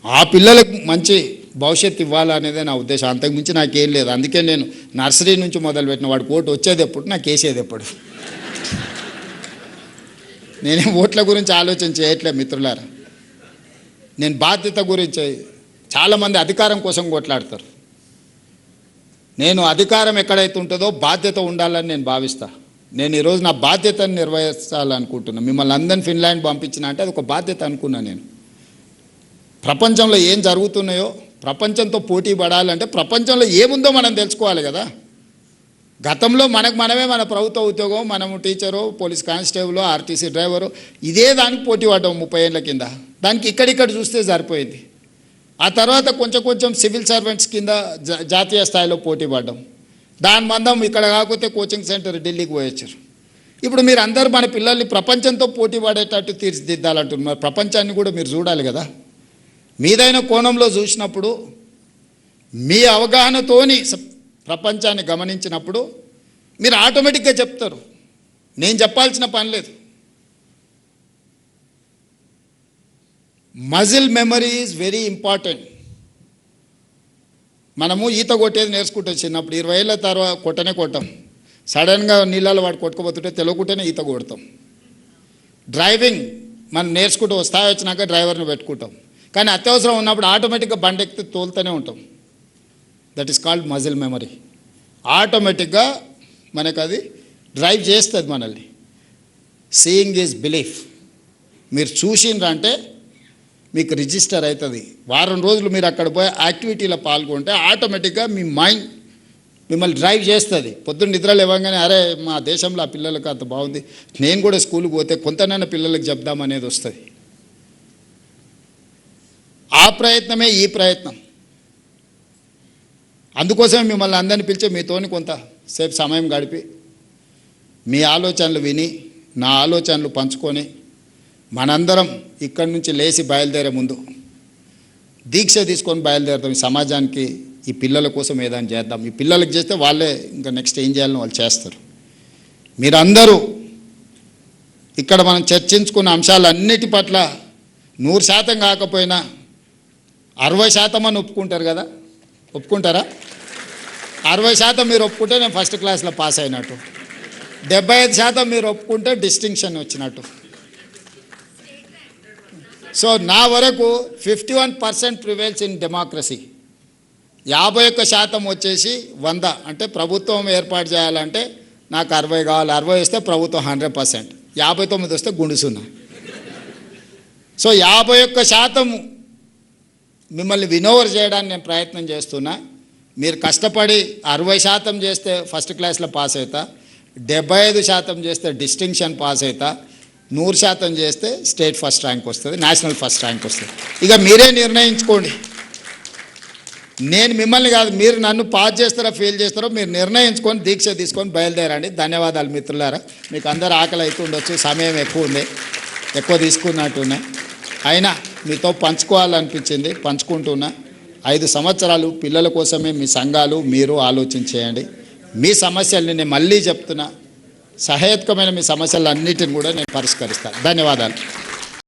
B: ఆ పిల్లలకు మంచి భవిష్యత్తు ఇవ్వాలనేదే నా ఉద్దేశం. అంతకుమించి నాకేం లేదు. అందుకే నేను నర్సరీ నుంచి మొదలుపెట్టిన. వాడికి ఓటు వచ్చేది ఎప్పుడు, నాకు వేసేది ఎప్పుడు. నేనేం ఓట్ల గురించి ఆలోచన చేయట్లేదు మిత్రులారా. నేను బాధ్యత గురించి. చాలామంది అధికారం కోసం కొట్లాడతారు. నేను అధికారం ఎక్కడైతే ఉంటుందో బాధ్యత ఉండాలని నేను భావిస్తా. నేను ఈరోజు నా బాధ్యతను నిర్వహించాలనుకుంటున్నాను. మిమ్మల్ని అందరిని ఫిన్లాండ్ పంపించిన అంటే అది ఒక బాధ్యత అనుకున్నాను. నేను ప్రపంచంలో ఏం జరుగుతున్నాయో ప్రపంచంతో పోటీ పడాలంటే ప్రపంచంలో ఏముందో మనం తెలుసుకోవాలి కదా. గతంలో మనమే మన ప్రభుత్వ ఉద్యోగం, మనము teacher, police constable, RTC driver, ఇదే దానికి పోటీ పడ్డాం 30 ఏళ్ళ కింద. దానికి ఇక్కడిక్కడ చూస్తే సరిపోయింది. ఆ తర్వాత కొంచెం సివిల్ సర్వెంట్స్ కింద జాతీయ స్థాయిలో పోటీ పడ్డాం. దాని మందం ఇక్కడ కాకపోతే కోచింగ్ సెంటర్ ఢిల్లీకి పోయొచ్చారు. ఇప్పుడు మీరు అందరూ మన పిల్లల్ని ప్రపంచంతో పోటీ పడేటట్టు తీర్చిదిద్దాలంటున్నారు. ప్రపంచాన్ని కూడా మీరు చూడాలి కదా. మీదైన కోణంలో చూసినప్పుడు, మీ అవగాహనతోని ప్రపంచాన్ని గమనించినప్పుడు మీరు ఆటోమేటిక్గా చెప్తారు. నేను చెప్పాల్సిన పని లేదు. Muscle memory is very important. మనము ఈత కొట్టేది నేర్చుకుంటాం చిన్నప్పుడు. 20 ఏళ్ళ తర్వాత కొట్టం. సడన్గా నీళ్ళలో వాడు కొట్టుకుపోతుంటే తెలియకుంటేనే ఈత కొడతాం. డ్రైవింగ్ మనం నేర్చుకుంటూ స్థాయి వచ్చినాక డ్రైవర్ని పెట్టుకుంటాం. కానీ అత్యవసరం ఉన్నప్పుడు ఆటోమేటిక్గా బండి ఎక్కితే తోలుతూనే ఉంటాం. That is called muscle memory. ఆటోమేటిక్గా మనకు అది డ్రైవ్ చేస్తుంది మనల్ని. Seeing is belief. మీరు చూసిండ్రంటే మీకు రిజిస్టర్ అవుతుంది. వారం రోజులు మీరు అక్కడ పోయి యాక్టివిటీలో పాల్గొంటే ఆటోమేటిక్గా మీ మైండ్ మిమ్మల్ని డ్రైవ్ చేస్తుంది. పొద్దున్న నిద్రలు ఇవ్వగానే అరే మా దేశంలో ఆ పిల్లలకు అంత బాగుంది, నేను కూడా స్కూల్కి పోతే కొంతనైనా పిల్లలకు చెప్దామనేది వస్తుంది. ఆ ప్రయత్నమే ఈ ప్రయత్నం. అందుకోసమే మిమ్మల్ని అందరిని పిలిచి మీతోని కొంతసేపు సమయం గడిపి మీ ఆలోచనలు విని నా ఆలోచనలు పంచుకొని మనందరం ఇక్కడి నుంచి లేచి బయలుదేరే ముందు దీక్ష తీసుకొని బయలుదేరుతాం. ఈ సమాజానికి, ఈ పిల్లల కోసం ఏదైనా చేద్దాం. ఈ పిల్లలకు చేస్తే వాళ్ళే ఇంకా నెక్స్ట్ ఏం చేయాలని వాళ్ళు చేస్తారు. మీరందరూ ఇక్కడ మనం చర్చించుకున్న అంశాలన్నిటి పట్ల 100% కాకపోయినా 60% అని ఒప్పుకుంటారు కదా. ఒప్పుకుంటారా? 60% మీరు ఒప్పుకుంటే నేను ఫస్ట్ క్లాస్లో పాస్ అయినట్టు. 75% మీరు ఒప్పుకుంటే డిస్టింక్షన్ వచ్చినట్టు. సో నా వరకు 51% ప్రివేల్స్ ఇన్ డెమోక్రసీ. 51% వచ్చేసి 100. అంటే ప్రభుత్వం ఏర్పాటు చేయాలంటే నాకు 60 కావాలి. 60 వస్తే ప్రభుత్వం 100%. 59 వస్తే గుండుసున్నా. సో 51% మిమ్మల్ని వినోవర్ చేయడానికి నేను ప్రయత్నం చేస్తున్నా. మీరు కష్టపడి 60% చేస్తే ఫస్ట్ క్లాస్లో పాస్ అవుతా, 75% చేస్తే డిస్టింక్షన్ పాస్ అవుతా, 100% చేస్తే స్టేట్ ఫస్ట్ ర్యాంక్ వస్తుంది, నేషనల్ ఫస్ట్ ర్యాంక్ వస్తుంది. ఇక మీరే నిర్ణయించుకోండి. నేను మిమ్మల్ని కాదు, మీరు నన్ను పాస్ చేస్తారో ఫెయిల్ చేస్తారో మీరు నిర్ణయించుకొని దీక్ష తీసుకొని బయలుదేరండి. ధన్యవాదాలు మిత్రులారా. మీకు అందరూ ఆకలి అవుతూ ఉండొచ్చు, సమయం ఎక్కువ ఉంది, ఎక్కువ తీసుకున్నట్టున్నా. అయినా మీతో పంచుకోవాలనిపించింది, పంచుకుంటున్నా. 5 సంవత్సరాలు పిల్లల కోసమే మీ సంఘాలు మీరు ఆలోచన చేయండి. మీ సమస్యల్ని నేను మళ్ళీ చెప్తున్నా, సహేతుకమైన మీ సమస్యలన్నిటిని కూడా నేను పరిష్కరిస్తాను. ధన్యవాదాలు.